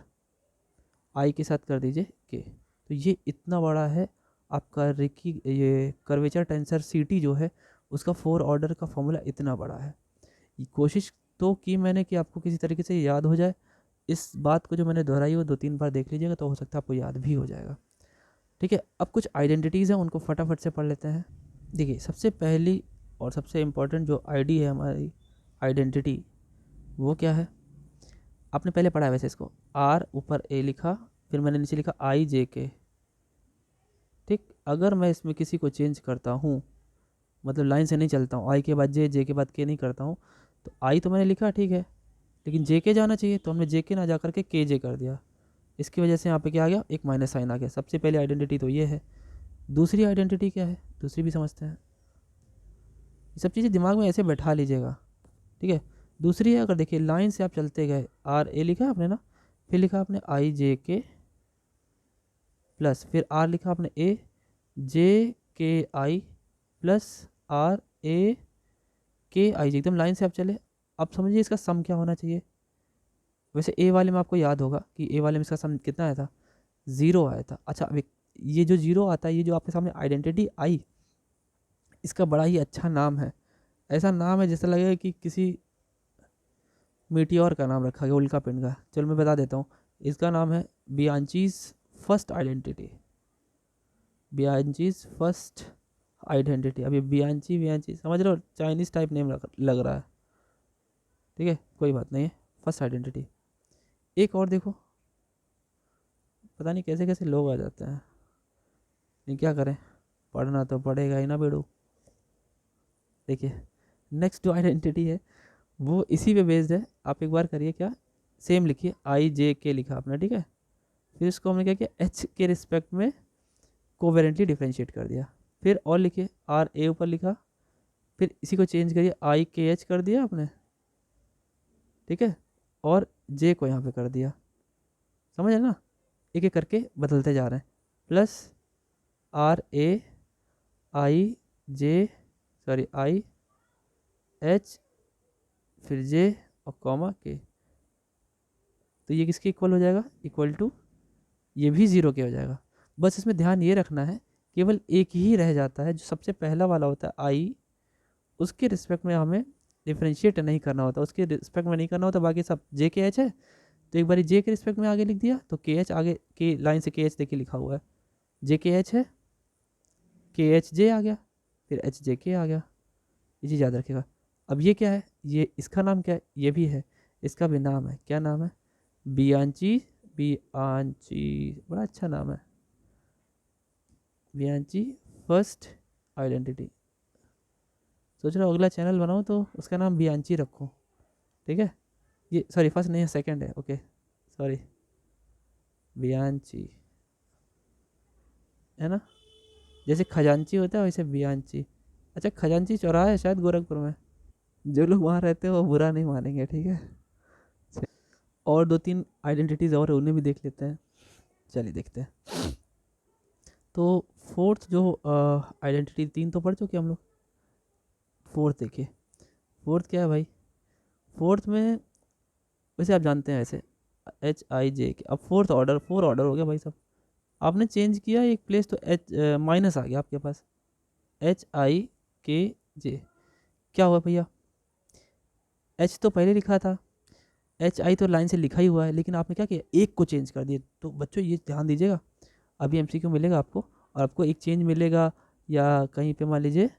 I के साथ कर दीजिए K। तो ये इतना बड़ा है, आपका रिकी ये कर्वेचर टेंसर सी जो है उसका 4 ऑर्डर का फॉर्मूला इतना बड़ा है। कोशिश तो की मैंने कि आपको किसी तरीके से याद हो जाए। इस बात को जो मैंने दोहराई वो 2-3 बार देख लीजिएगा तो हो सकता है आपको याद भी हो जाएगा। ठीक है, अब कुछ आइडेंटिटीज़ हैं उनको फटाफट से पढ़ लेते हैं। देखिए सबसे पहली और सबसे इम्पोर्टेंट जो आईडी है हमारी आइडेंटिटी, वो क्या है? आपने पहले पढ़ा है वैसे इसको, आर ऊपर ए लिखा, फिर मैंने नीचे लिखा आई जे के। ठीक, अगर मैं इसमें किसी को चेंज करता हूँ, मतलब लाइन से नहीं चलता हूँ, आई के बाद जे के बाद के नहीं करता हूँ, तो आई तो मैंने लिखा ठीक है, लेकिन जे के जाना चाहिए, तो हमने जे के ना जा करके के जे कर दिया। इसकी वजह से यहाँ पे क्या आ गया, एक माइनस साइन आ गया। सबसे पहले आइडेंटिटी तो ये है। दूसरी आइडेंटिटी क्या है, दूसरी भी समझते हैं। ये सब चीज़ें दिमाग में ऐसे बैठा लीजिएगा। ठीक है, दूसरी है, अगर देखिए लाइन से आप चलते गए, आर ए लिखा आपने ना, फिर लिखा आपने आई जे के प्लस, फिर आर लिखा आपने ए जे के आई प्लस आर ए के आई जे, एकदम लाइन से आप चले। अब समझिए इसका सम क्या होना चाहिए। वैसे ए वाले में आपको याद होगा कि ए वाले में इसका सम कितना आया था, 0 आया था। अच्छा, अब ये जो 0 आता है, ये जो आपके सामने आइडेंटिटी आई, इसका बड़ा ही अच्छा नाम है। ऐसा नाम है जैसा लगेगा कि किसी मीटियोर का नाम रखा गया, उल्का पिंड का। चलो मैं बता देता हूँ, इसका नाम है Bianchi's first identity. Bianchi's first identity. अब ये बियांची बियांची समझ रहे हो, चाइनीज़ टाइप नेम लग रहा है। ठीक है, कोई बात नहीं है, फर्स्ट आइडेंटिटी। एक और देखो, पता नहीं कैसे कैसे लोग आ जाते हैं, नहीं क्या करें, पढ़ना तो पड़ेगा ही ना बेड़ू। देखिए नेक्स्ट जो आइडेंटिटी है वो इसी पे बेस्ड है। आप एक बार करिए, क्या सेम लिखिए, आई जे के लिखा आपने, ठीक है, फिर इसको हमने क्या किया, एच के रिस्पेक्ट में कोवेरेंटली डिफ्रेंशिएट कर दिया। फिर और लिखिए, आर ए ऊपर लिखा, फिर इसी को चेंज करिए, आई के एच कर दिया आपने, ठीक है, और जे को यहाँ पे कर दिया। समझ है ना, एक एक करके बदलते जा रहे हैं। Plus R A I J, sorry I H, फिर जे और कॉमा के, तो ये किसके इक्वल हो जाएगा, इक्वल टू, ये भी 0 के हो जाएगा। बस इसमें ध्यान ये रखना है, केवल एक ही रह जाता है जो सबसे पहला वाला होता है आई, उसके रिस्पेक्ट में हमें डिफ्रेंशिएट नहीं करना होता, उसके रिस्पेक्ट में नहीं करना होता, बाकी सब जे के एच है। तो एक बार जे के रिस्पेक्ट में आगे लिख दिया, तो के एच आगे के लाइन से के एच देखिए लिखा हुआ है, जे के एच है, के एच जे आ गया, फिर एच जे के आ गया। ये चीज़ याद रखेगा। अब ये क्या है, ये इसका नाम क्या है, ये भी है, इसका भी नाम है, क्या नाम है, बियांची। बियांची बड़ा अच्छा नाम है, बियांची फर्स्ट आइडेंटिटी। सोच रहा हूँ अगला चैनल बनाऊँ तो उसका नाम बियांची रखूँ। ठीक है, ये सॉरी फर्स्ट नहीं है, सेकंड है, ओके सॉरी, बियांची है ना, जैसे खजांची होता है वैसे बियांची। अच्छा, खजांची चौराहा है शायद गोरखपुर में, जो लोग वहाँ रहते हैं वो बुरा नहीं मानेंगे, ठीक है। और 2-3 आइडेंटिटीज़ और है, उन्हें भी देख लेते हैं, चलिए देखते हैं। तो फोर्थ जो आइडेंटिटी, 3 तो पढ़ चुके हम लोग, फोर्थ देखिए। फोर्थ क्या है भाई, फोर्थ में वैसे आप जानते हैं वैसे एच आई जे के, अब फोर्थ ऑर्डर 4 ऑर्डर हो गया भाई साहब। आपने चेंज किया एक प्लेस तो एच माइनस आ गया आपके पास, एच आई के जे। क्या हुआ भैया, एच तो पहले लिखा था, एच आई तो लाइन से लिखा ही हुआ है, लेकिन आपने क्या किया, एक को चेंज कर दिया। तो बच्चों ये ध्यान दीजिएगा, अभी एमसीक्यू मिलेगा आपको, और आपको एक चेंज मिलेगा, या कहीं पे मान लीजिए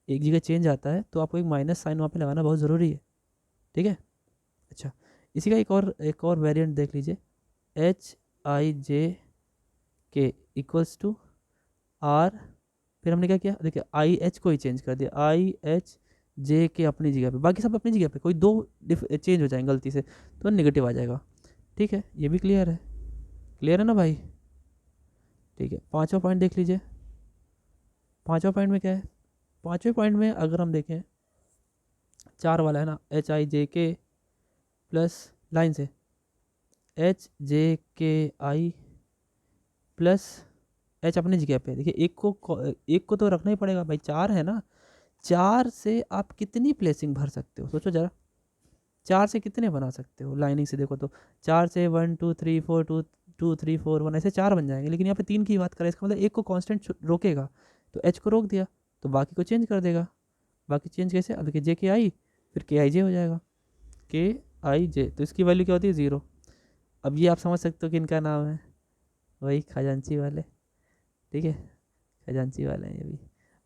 एक जगह चेंज आता है तो आपको एक माइनस साइन वहाँ पे लगाना बहुत ज़रूरी है, ठीक है। अच्छा, इसी का एक और वेरिएंट देख लीजिए, एच आई जे के इक्वल्स टू आर, फिर हमने क्या किया, देखिए आई एच को ही चेंज कर दिया, आई एच जे के अपनी जगह पे, बाकी सब अपनी जगह पे, कोई 2 चेंज हो जाएंगे गलती से तो नेगेटिव आ जाएगा। ठीक है, ये भी क्लियर है, क्लियर है ना भाई। ठीक है, 5वां पॉइंट देख लीजिए। 5वां पॉइंट में क्या है, 5वें पॉइंट में अगर हम देखें, 4 वाला है ना, एच आई जे के प्लस लाइन से एच जे के आई प्लस एच अपनी जगह पे। देखिए एक को तो रखना ही पड़ेगा भाई, 4 है ना, 4 से आप कितनी प्लेसिंग भर सकते हो, सोचो ज़रा, 4 से कितने बना सकते हो लाइनिंग से, देखो तो 4 से 1 2 3 4 2 2 3 4 1 ऐसे 4 बन जाएंगे, लेकिन यहाँ पे 3 की बात करें, इसका मतलब एक को कांस्टेंट रोकेगा, तो एच को रोक दिया तो बाकी को चेंज कर देगा। बाकी चेंज कैसे, अब देखिए जे के आई फिर के आई जे हो जाएगा, के आई जे, तो इसकी वैल्यू क्या होती है 0। अब ये आप समझ सकते हो कि इनका नाम है वही खजांची वाले, ठीक है, खजांची वाले हैं ये भी।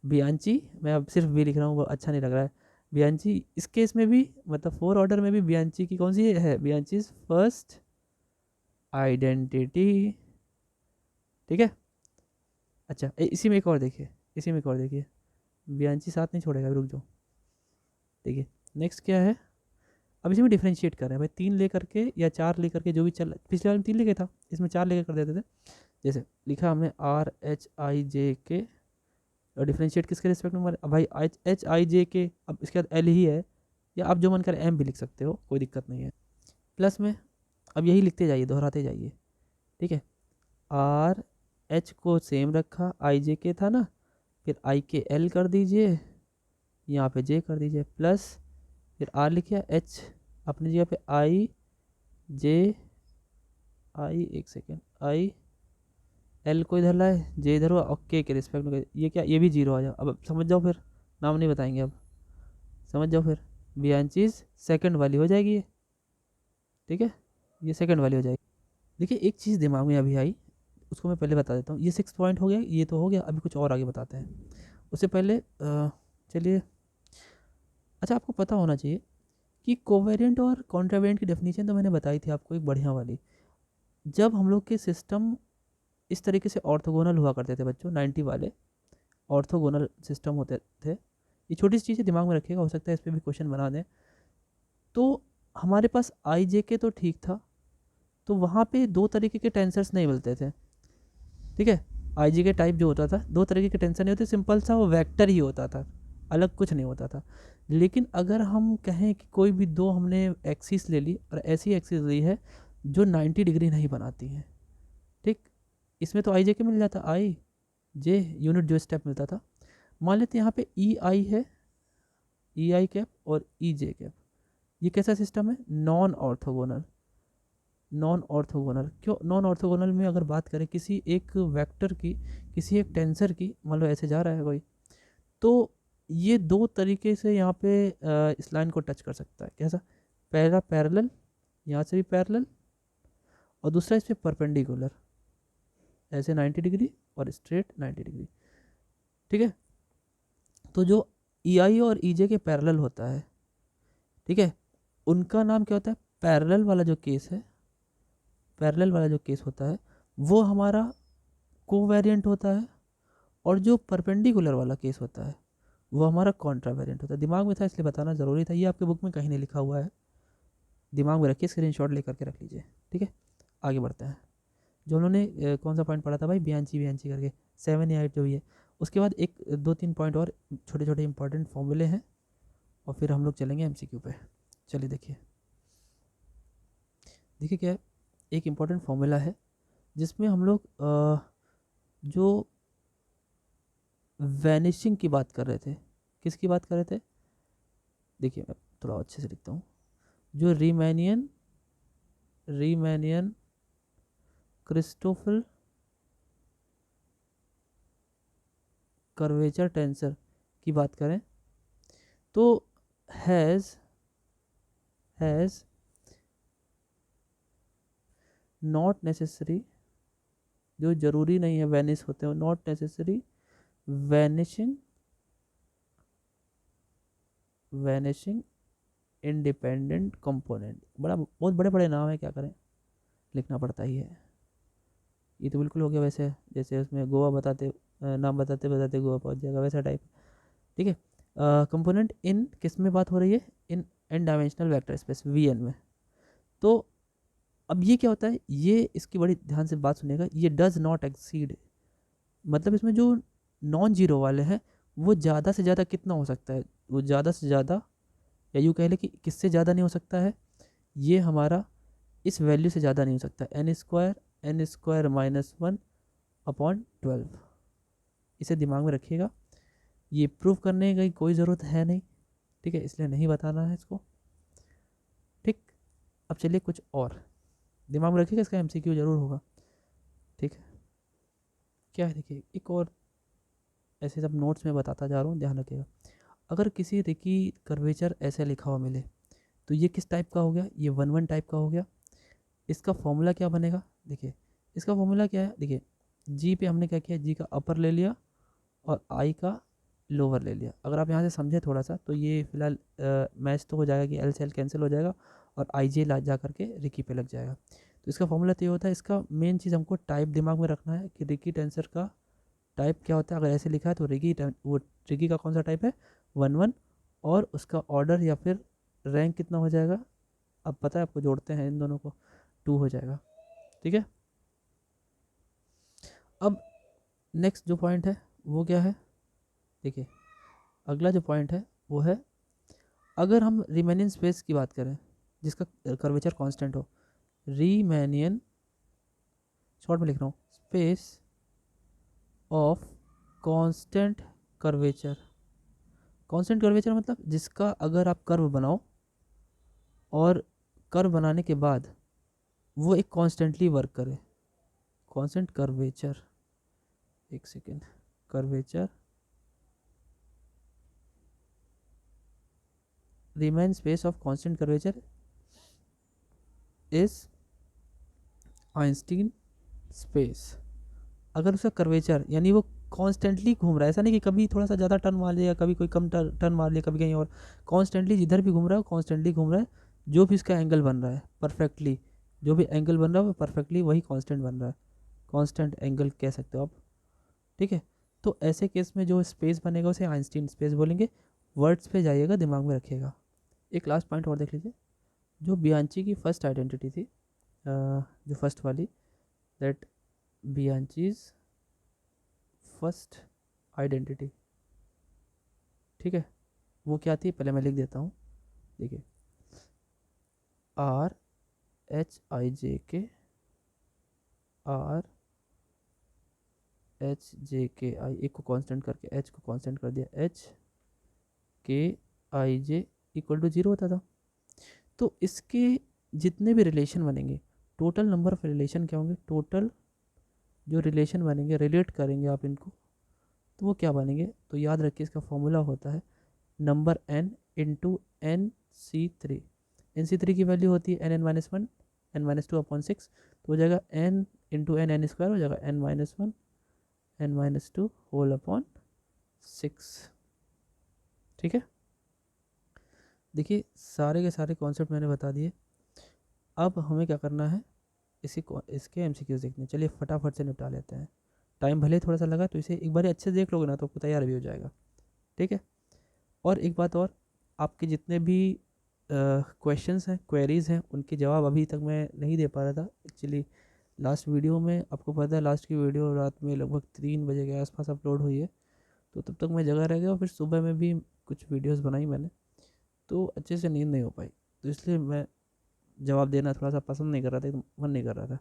बियांची, मैं अब सिर्फ बी लिख रहा हूँ, वो अच्छा नहीं लग रहा है। बियांची इस केस में भी, मतलब 4 ऑर्डर में भी बियांची की कौन सी है, बियांची फर्स्ट आइडेंटिटी, ठीक है। अच्छा इसी में एक और देखिए, इसी में एक और देखिए, बियांची साथ नहीं छोड़ेगा, रुक जाओ, देखिए नेक्स्ट क्या है। अब इसी में डिफ्रेंशिएट कर रहे हैं भाई, 3 ले करके या 4 ले करके, जो भी चल, पिछले वाले में 3 लेके था, इसमें 4 लेकर कर देते थे। जैसे लिखा हमने आर एच आई जे के, और डिफ्रेंशिएट किसके रिस्पेक्ट में, अब भाई एच आई जे के, अब इसके बाद एल ही है, या आप जो मन कर एम भी लिख सकते हो, कोई दिक्कत नहीं है। प्लस में अब यही लिखते जाइए, दोहराते जाइए, ठीक है। आर एच को सेम रखा, आई जे के था ना, फिर आई के एल कर दीजिए, यहाँ पे जे कर दीजिए, प्लस फिर आर लिखिए, एच अपनी जगह पे आई जे, आई एक सेकेंड, आई एल को इधर लाए, जे इधर हुआ, और के रिस्पेक्ट में ये क्या, ये भी 0 आ जाओ। अब समझ जाओ, फिर नाम नहीं बताएंगे, अब समझ जाओ फिर, बियांचीज सेकंड वाली हो जाएगी ये, ठीक है, ये सेकंड वाली हो जाएगी। देखिए एक चीज़ दिमाग में अभी आई, उसको मैं पहले बता देता हूँ। ये 6 पॉइंट हो गया, ये तो हो गया, अभी कुछ और आगे बताते हैं। उससे पहले चलिए, अच्छा आपको पता होना चाहिए कि कोवेरिएंट और कॉन्ट्रावेरिएंट की डेफिनेशन तो मैंने बताई थी आपको, एक बढ़िया वाली। जब हम लोग के सिस्टम इस तरीके से ऑर्थोगोनल हुआ करते थे बच्चों, 90 वाले ऑर्थोगोनल सिस्टम होते थे, ये छोटी सी चीज़ें दिमाग में रखिएगा, हो सकता है इस पर भी क्वेश्चन बना दें। तो हमारे पास आई जे के तो ठीक था, तो वहाँ पे 2 तरीके के टेंसर्स नहीं मिलते थे, ठीक है। आई जी के टाइप जो होता था, 2 तरीके के टेंसर नहीं होते, सिंपल सा वो वेक्टर ही होता था, अलग कुछ नहीं होता था। लेकिन अगर हम कहें कि कोई भी 2 हमने एक्सिस ले ली, और ऐसी एक्सिस ली है जो 90 डिग्री नहीं बनाती हैं, ठीक, इसमें तो आई जे के मिल जाता, आई जे यूनिट जो स्टेप मिलता था। मान लेते यहाँ पे ई आई है, ई आई कैप और ई जे कैप, ये कैसा सिस्टम है, नॉन ऑर्थोगोनल। नॉन ऑर्थोगोनल क्यों, नॉन ऑर्थोगोनल में अगर बात करें किसी एक वेक्टर की, किसी एक टेंसर की, मान लो ऐसे जा रहा है कोई, तो ये 2 तरीके से यहाँ पे इस लाइन को टच कर सकता है। कैसा, पहला पैरेलल, यहाँ से भी पैरेलल, और दूसरा इस पर परपेंडिकुलर, ऐसे 90 डिग्री और स्ट्रेट 90 डिग्री, ठीक है। तो जो ई आई और ई जे के पैरेलल होता है, ठीक है, उनका नाम क्या होता है, पैरेलल वाला जो केस है, पैरेलल वाला जो केस होता है वो हमारा कोवेरिएंट होता है, और जो परपेंडिकुलर वाला केस होता है वो हमारा कॉन्ट्रावेरिएंट होता है। दिमाग में था इसलिए बताना ज़रूरी था, ये आपके बुक में कहीं नहीं लिखा हुआ है, दिमाग में रखिए, स्क्रीनशॉट लेकर के रख लीजिए, ठीक है। आगे बढ़ते हैं, जो उन्होंने कौन सा पॉइंट पढ़ा था भाई, बियांची बियांची करके 7 या 8 जो भी है। उसके बाद एक 2-3 पॉइंट और छोटे छोटे इंपॉर्टेंट फॉर्मूले हैं, और फिर हम लोग चलेंगे एमसीक्यू पे। चलिए देखिए, देखिए क्या है, एक इम्पॉर्टेंट फॉर्मूला है जिसमें हम लोग जो वैनिशिंग की बात कर रहे थे, किसकी बात कर रहे थे, देखिए मैं थोड़ा अच्छे से लिखता हूँ, जो रीमैनियन क्रिस्टोफल कर्वेचर टेंसर की बात करें, तो हैज़ नॉट नेसेसरी, जो ज़रूरी नहीं है वैनिश होते हैं, not necessary vanishing independent component. बड़ा बहुत बड़े बड़े नाम है, क्या करें, लिखना पड़ता ही है। ये तो बिल्कुल हो गया वैसे, जैसे उसमें गोवा बताते, नाम बताते बताते गोवा पहुंच जाएगा, वैसा टाइप, ठीक है। कंपोनेंट इन किस में बात हो रही है, in N dimensional vector space V N में। तो अब ये क्या होता है, ये इसकी बड़ी ध्यान से बात सुनेगा, ये डज नॉट एक्सीड, मतलब इसमें जो नॉन जीरो वाले हैं वो ज़्यादा से ज़्यादा कितना हो सकता है, वो ज़्यादा से ज़्यादा, या यूँ कह लें कि किससे ज़्यादा नहीं हो सकता है, ये हमारा इस वैल्यू से ज़्यादा नहीं हो सकता, एन स्क्वायर माइनस 1/12। इसे दिमाग में रखिएगा, ये प्रूव करने की कोई ज़रूरत है नहीं, ठीक है, इसलिए नहीं बताना है इसको, ठीक। अब चलिए कुछ और दिमाग में रखिएगा, इसका एमसीक्यू जरूर होगा। ठीक है, क्या है देखिए, एक और ऐसे सब नोट्स में बताता जा रहा हूँ, ध्यान रखिएगा। अगर किसी रिकी कर्वेचर ऐसे लिखा हुआ मिले तो ये किस टाइप का हो गया, ये 1 1 टाइप का हो गया। इसका फॉर्मूला क्या बनेगा, देखिए इसका फॉर्मूला क्या है, देखिए जी पे हमने क्या किया, जी का अपर ले लिया और आई का लोअर ले लिया। अगर आप यहाँ से समझे थोड़ा सा तो ये फिलहाल मैच तो हो जाएगा कि एल से एल कैंसिल हो जाएगा और आई जे ला जा करके रिकी पे लग जाएगा। तो इसका फॉर्मूला तो ये होता है, इसका मेन चीज़ हमको टाइप दिमाग में रखना है कि रिकी टेंसर का टाइप क्या होता है। अगर ऐसे लिखा है तो वो रिकी का कौन सा टाइप है, 1 1, और उसका ऑर्डर या फिर रैंक कितना हो जाएगा, अब पता है आपको, जोड़ते हैं इन दोनों को, 2 हो जाएगा। ठीक है, अब नेक्स्ट जो पॉइंट है वो क्या है, देखिए अगला जो पॉइंट है वो है, अगर हम रीमेनियन स्पेस की बात करें जिसका कर्वेचर कांस्टेंट हो, रीमेनियन, शॉर्ट में लिख रहा हूँ, space of constant curvature. Constant curvature मतलब जिसका अगर आप कर्व बनाओ और कर्व बनाने के बाद वो एक कॉन्स्टेंटली वर्क करे, कांस्टेंट कर्वेचर, एक second, curvature remain space of constant curvature is Einstein space. अगर उसका कर्वेचर यानी वो कॉन्स्टेंटली घूम रहा है, ऐसा नहीं कि कभी थोड़ा सा ज़्यादा टर्न मार लिया, कभी कोई कम टर्न मार लिया, कभी कहीं और, कॉन्स्टेंटली जिधर भी घूम रहा है कॉन्स्टेंटली घूम रहा है, जो भी इसका एंगल बन रहा है परफेक्टली, जो भी एंगल बन रहा है वो परफेक्टली वही कांस्टेंट बन रहा है, कांस्टेंट एंगल कह सकते हो आप। ठीक है, तो ऐसे केस में जो स्पेस बनेगा उसे आइंस्टीन स्पेस बोलेंगे। वर्ड्स पे जाइएगा, दिमाग में रखिएगा। एक लास्ट पॉइंट और देख लीजिए, जो बियांची की फर्स्ट आइडेंटिटी थी, जो फर्स्ट वाली, दैट बियांचीज फर्स्ट आइडेंटिटी, ठीक है, वो क्या थी, पहले मैं लिख देता हूँ, देखिए RHIJK, RHJKI, एक को कांस्टेंट करके H को कांस्टेंट कर दिया, HKIJ इक्वल टू 0 होता था। तो इसके जितने भी रिलेशन बनेंगे, टोटल नंबर ऑफ रिलेशन क्या होंगे, टोटल जो रिलेशन बनेंगे, रिलेट करेंगे आप इनको, तो वो क्या बनेंगे, तो याद रखिए इसका फॉर्मूला होता है number n into NC3। NC3 की वैल्यू होती है n(n-1) n-2/6, तो हो जाएगा n इंटू n(n)² हो जाएगा n-1 n-2 होल अपॉन 6। ठीक है, देखिए सारे के सारे कॉन्सेप्ट मैंने बता दिए। अब हमें क्या करना है, इसके MCQs देखने, चलिए फटाफट से निपटा लेते हैं। टाइम भले थोड़ा सा लगा तो इसे एक बार अच्छे से देख लोगे ना तो आपको तैयार भी हो जाएगा। ठीक है, और एक बात और, आपके जितने भी क्वेश्चंस हैं, क्वेरीज़ हैं, उनके जवाब अभी तक मैं नहीं दे पा रहा था एक्चुअली। लास्ट वीडियो में आपको पता है, लास्ट की वीडियो रात में लगभग 3 बजे के आसपास अपलोड हुई है, तो तब तक मैं जगह रह गया और फिर सुबह में भी कुछ वीडियोस बनाई मैंने, तो अच्छे से नींद नहीं हो पाई, तो इसलिए मैं जवाब देना थोड़ा सा पसंद नहीं कर रहा था, एकदम मन नहीं कर रहा था।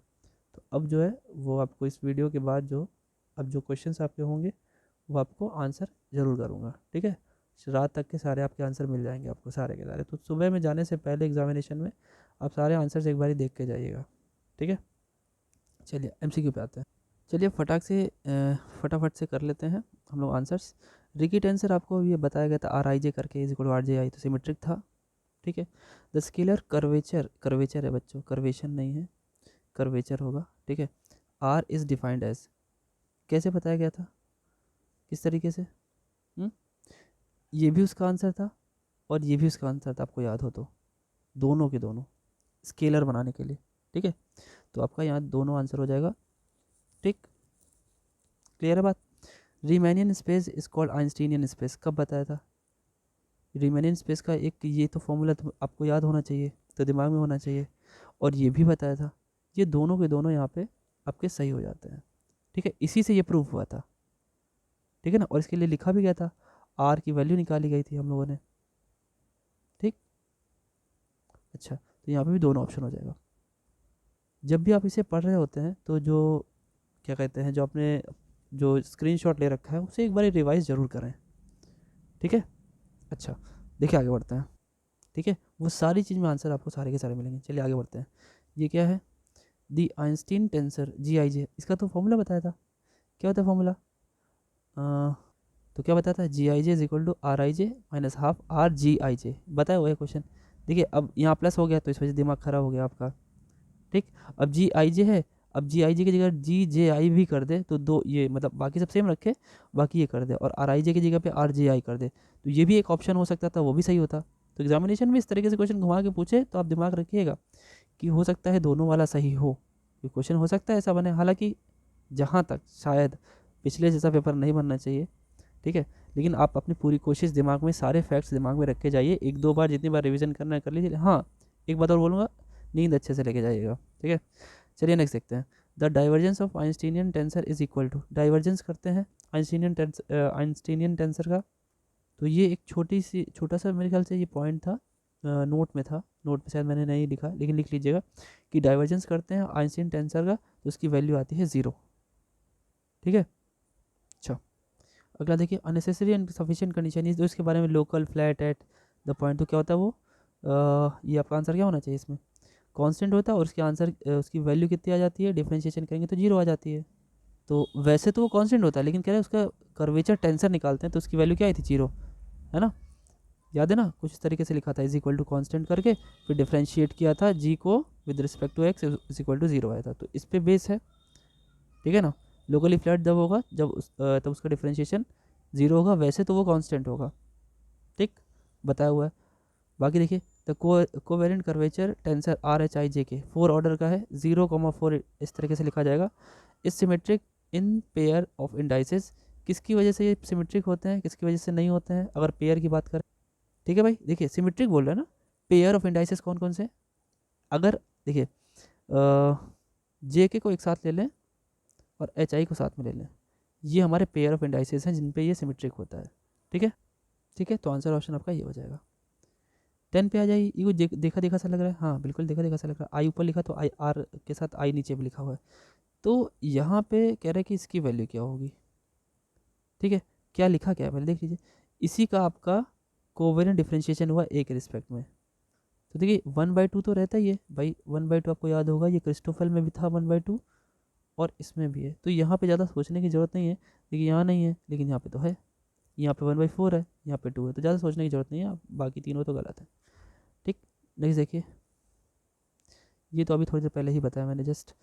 तो अब जो है वो आपको इस वीडियो के बाद जो अब जो क्वेश्चंस आपके होंगे वो आपको आंसर ज़रूर करूँगा। ठीक है, रात तक के सारे आपके आंसर मिल जाएंगे आपको सारे के सारे, तो सुबह में जाने से पहले एग्जामिनेशन में आप सारे आंसर्स एक बार देख के जाइएगा। ठीक है, चलिए MCQ पे आते हैं। चलिए फटाफट से कर लेते हैं हम लोग आंसर्स। रिकी टेंसर आपको ये बताया गया था RIJ करके =RJI, तो सिमेट्रिक था। ठीक है, द स्केलर कर्वेचर है बच्चों, कर्वेशन नहीं है, कर्वेचर होगा। ठीक है, R इज़ डिफाइंड एज, कैसे बताया गया था, किस तरीके से, ये भी उसका आंसर था और ये भी उसका आंसर था, आपको याद हो तो, दोनों के दोनों स्केलर बनाने के लिए। ठीक है, तो आपका यहाँ दोनों आंसर हो जाएगा। ठीक, क्लियर है बात। रीमेनियन स्पेस इज कॉल्ड आइंस्टीनियन स्पेस, कब बताया था, रीमेनियन स्पेस का एक ये तो फॉर्मूला तो आपको याद होना चाहिए, तो दिमाग में होना चाहिए, और ये भी बताया था। ये दोनों के दोनों यहाँ पे आपके सही हो जाते हैं। ठीक है, इसी से ये प्रूफ हुआ था। ठीक है ना, और इसके लिए लिखा भी गया था, R की वैल्यू निकाली गई थी हम लोगों ने। ठीक, अच्छा, तो यहाँ पे भी दोनों ऑप्शन हो जाएगा। जब भी आप इसे पढ़ रहे होते हैं तो जो क्या कहते हैं, जो आपने जो स्क्रीनशॉट ले रखा है उसे एक बार रिवाइज ज़रूर करें। ठीक है, अच्छा, देखिए आगे बढ़ते हैं। ठीक है, वो सारी चीज़ में आंसर आपको सारे के सारे मिलेंगे। चलिए आगे बढ़ते हैं। ये क्या है, दी आइंस्टीन टेंसर जी आई जे, इसका तो फॉर्मूला बताया था, क्या होता है फॉर्मूला? तो क्या बताया था, G I J is equal to R I J minus half R G I J, बताया हुआ है क्वेश्चन। देखिए अब यहाँ प्लस हो गया तो इस वजह से दिमाग खराब हो गया आपका, ठीक। अब जी आई जे है, अब जी आई जे की जगह जी जे आई भी कर दे तो दो ये मतलब बाकी सब सेम रखे, बाकी ये कर दे, और आर आई जे की जगह पे आर जे आई कर दे, तो ये भी एक ऑप्शन हो सकता था, वो भी सही होता। तो एग्जामिनेशन में इस तरीके से क्वेश्चन घुमा के पूछे तो आप दिमाग रखिएगा कि हो सकता है दोनों वाला सही हो, ये क्वेश्चन हो सकता है ऐसा बने। हालांकि जहाँ तक शायद पिछले जैसा पेपर नहीं बनना चाहिए, ठीक है, लेकिन आप अपनी पूरी कोशिश दिमाग में सारे फैक्ट्स दिमाग में रख के जाइए, एक दो बार जितनी बार रिवीजन करना है कर लीजिए। हाँ, एक बात और बोलूँगा, नींद अच्छे से लेके जाइएगा, ठीक है। चलिए नेक्स्ट देखते हैं। The divergence of Einsteinian tensor is equal to, divergence करते हैं आइंस्टीनियन टेंसर का। तो ये एक छोटा सा मेरे ख्याल से ये पॉइंट था, नोट में था, नोट में शायद मैंने नहीं लिखा लेकिन लिख लीजिएगा कि डाइवर्जेंस करते हैं आइंस्टीन टेंसर का तो उसकी वैल्यू आती है 0, ठीक है। अच्छा, अगला देखिए, unnecessary and sufficient condition is, इसके बारे में local flat at the point, तो क्या होता है वो, ये आपका आंसर क्या होना चाहिए इसमें, कांस्टेंट होता है और उसके आंसर उसकी वैल्यू कितनी आ जाती है, डिफरेंशिएशन करेंगे तो 0 आ जाती है। तो वैसे तो वो कांस्टेंट होता है लेकिन कह रहे हैं उसका कर्वेचर टेंसर निकालते हैं तो उसकी वैल्यू क्या आई थी, 0, है ना। याद है ना, कुछ इस तरीके से लिखा था, इज इक्वल टू कॉन्स्टेंट करके फिर डिफ्रेंशिएट किया था जी को with respect to X is equal to 0 आया था, तो इस पे बेस है, ठीक है ना। लोकली फ्लैट जब होगा जब तब उसका डिफ्रेंशिएशन 0 होगा, वैसे तो वो कांस्टेंट होगा, ठीक, बताया हुआ है। बाकी देखिए, the covariant curvature tensor R H I J के 4 ऑर्डर का है, 0,4 इस तरीके से लिखा जाएगा। इस symmetric in pair of indices, किसकी वजह से ये सिमेट्रिक होते हैं, किसकी वजह से नहीं होते हैं, अगर पेयर की बात करें, ठीक है भाई। देखिए सिमेट्रिक बोल रहे हैं ना, पेयर ऑफ इंडाइसेस कौन कौन से, अगर देखिए जे के को एक साथ ले लें और एच आई को साथ में ले लें, ये हमारे पेयर ऑफ इंडाइसेस हैं जिन पे ये सिमेट्रिक होता है, ठीक है। ठीक है, तो आंसर ऑप्शन आपका ये हो जाएगा। 10 पे आ जाइए, ये कुछ देखा देखा सा लग रहा है, हाँ बिल्कुल देखा देखा सा लग रहा है, आई ऊपर लिखा तो आई आर के साथ आई नीचे भी लिखा हुआ है, तो यहाँ पे कह रहे हैं कि इसकी वैल्यू क्या होगी, ठीक है। क्या लिखा क्या है पहले देख लीजिए, इसी का आपका कोवेरिएंट डिफरेंशिएशन हुआ ए के रिस्पेक्ट में, तो देखिए 1/2 तो रहता ही है भाई, 1/2 आपको याद होगा, ये क्रिस्टोफल में भी था 1/2 और इसमें भी है, तो यहाँ पे ज़्यादा सोचने की ज़रूरत नहीं है। देखिए यहाँ नहीं है लेकिन यहाँ पे तो है, यहाँ पे 1/4 है, यहाँ पे 2 है, तो ज़्यादा सोचने की ज़रूरत नहीं है, आप बाकी तीनों तो गलत है, ठीक। नेक्स्ट देखिए, ये तो अभी थोड़ी देर पहले ही बताया मैंने just,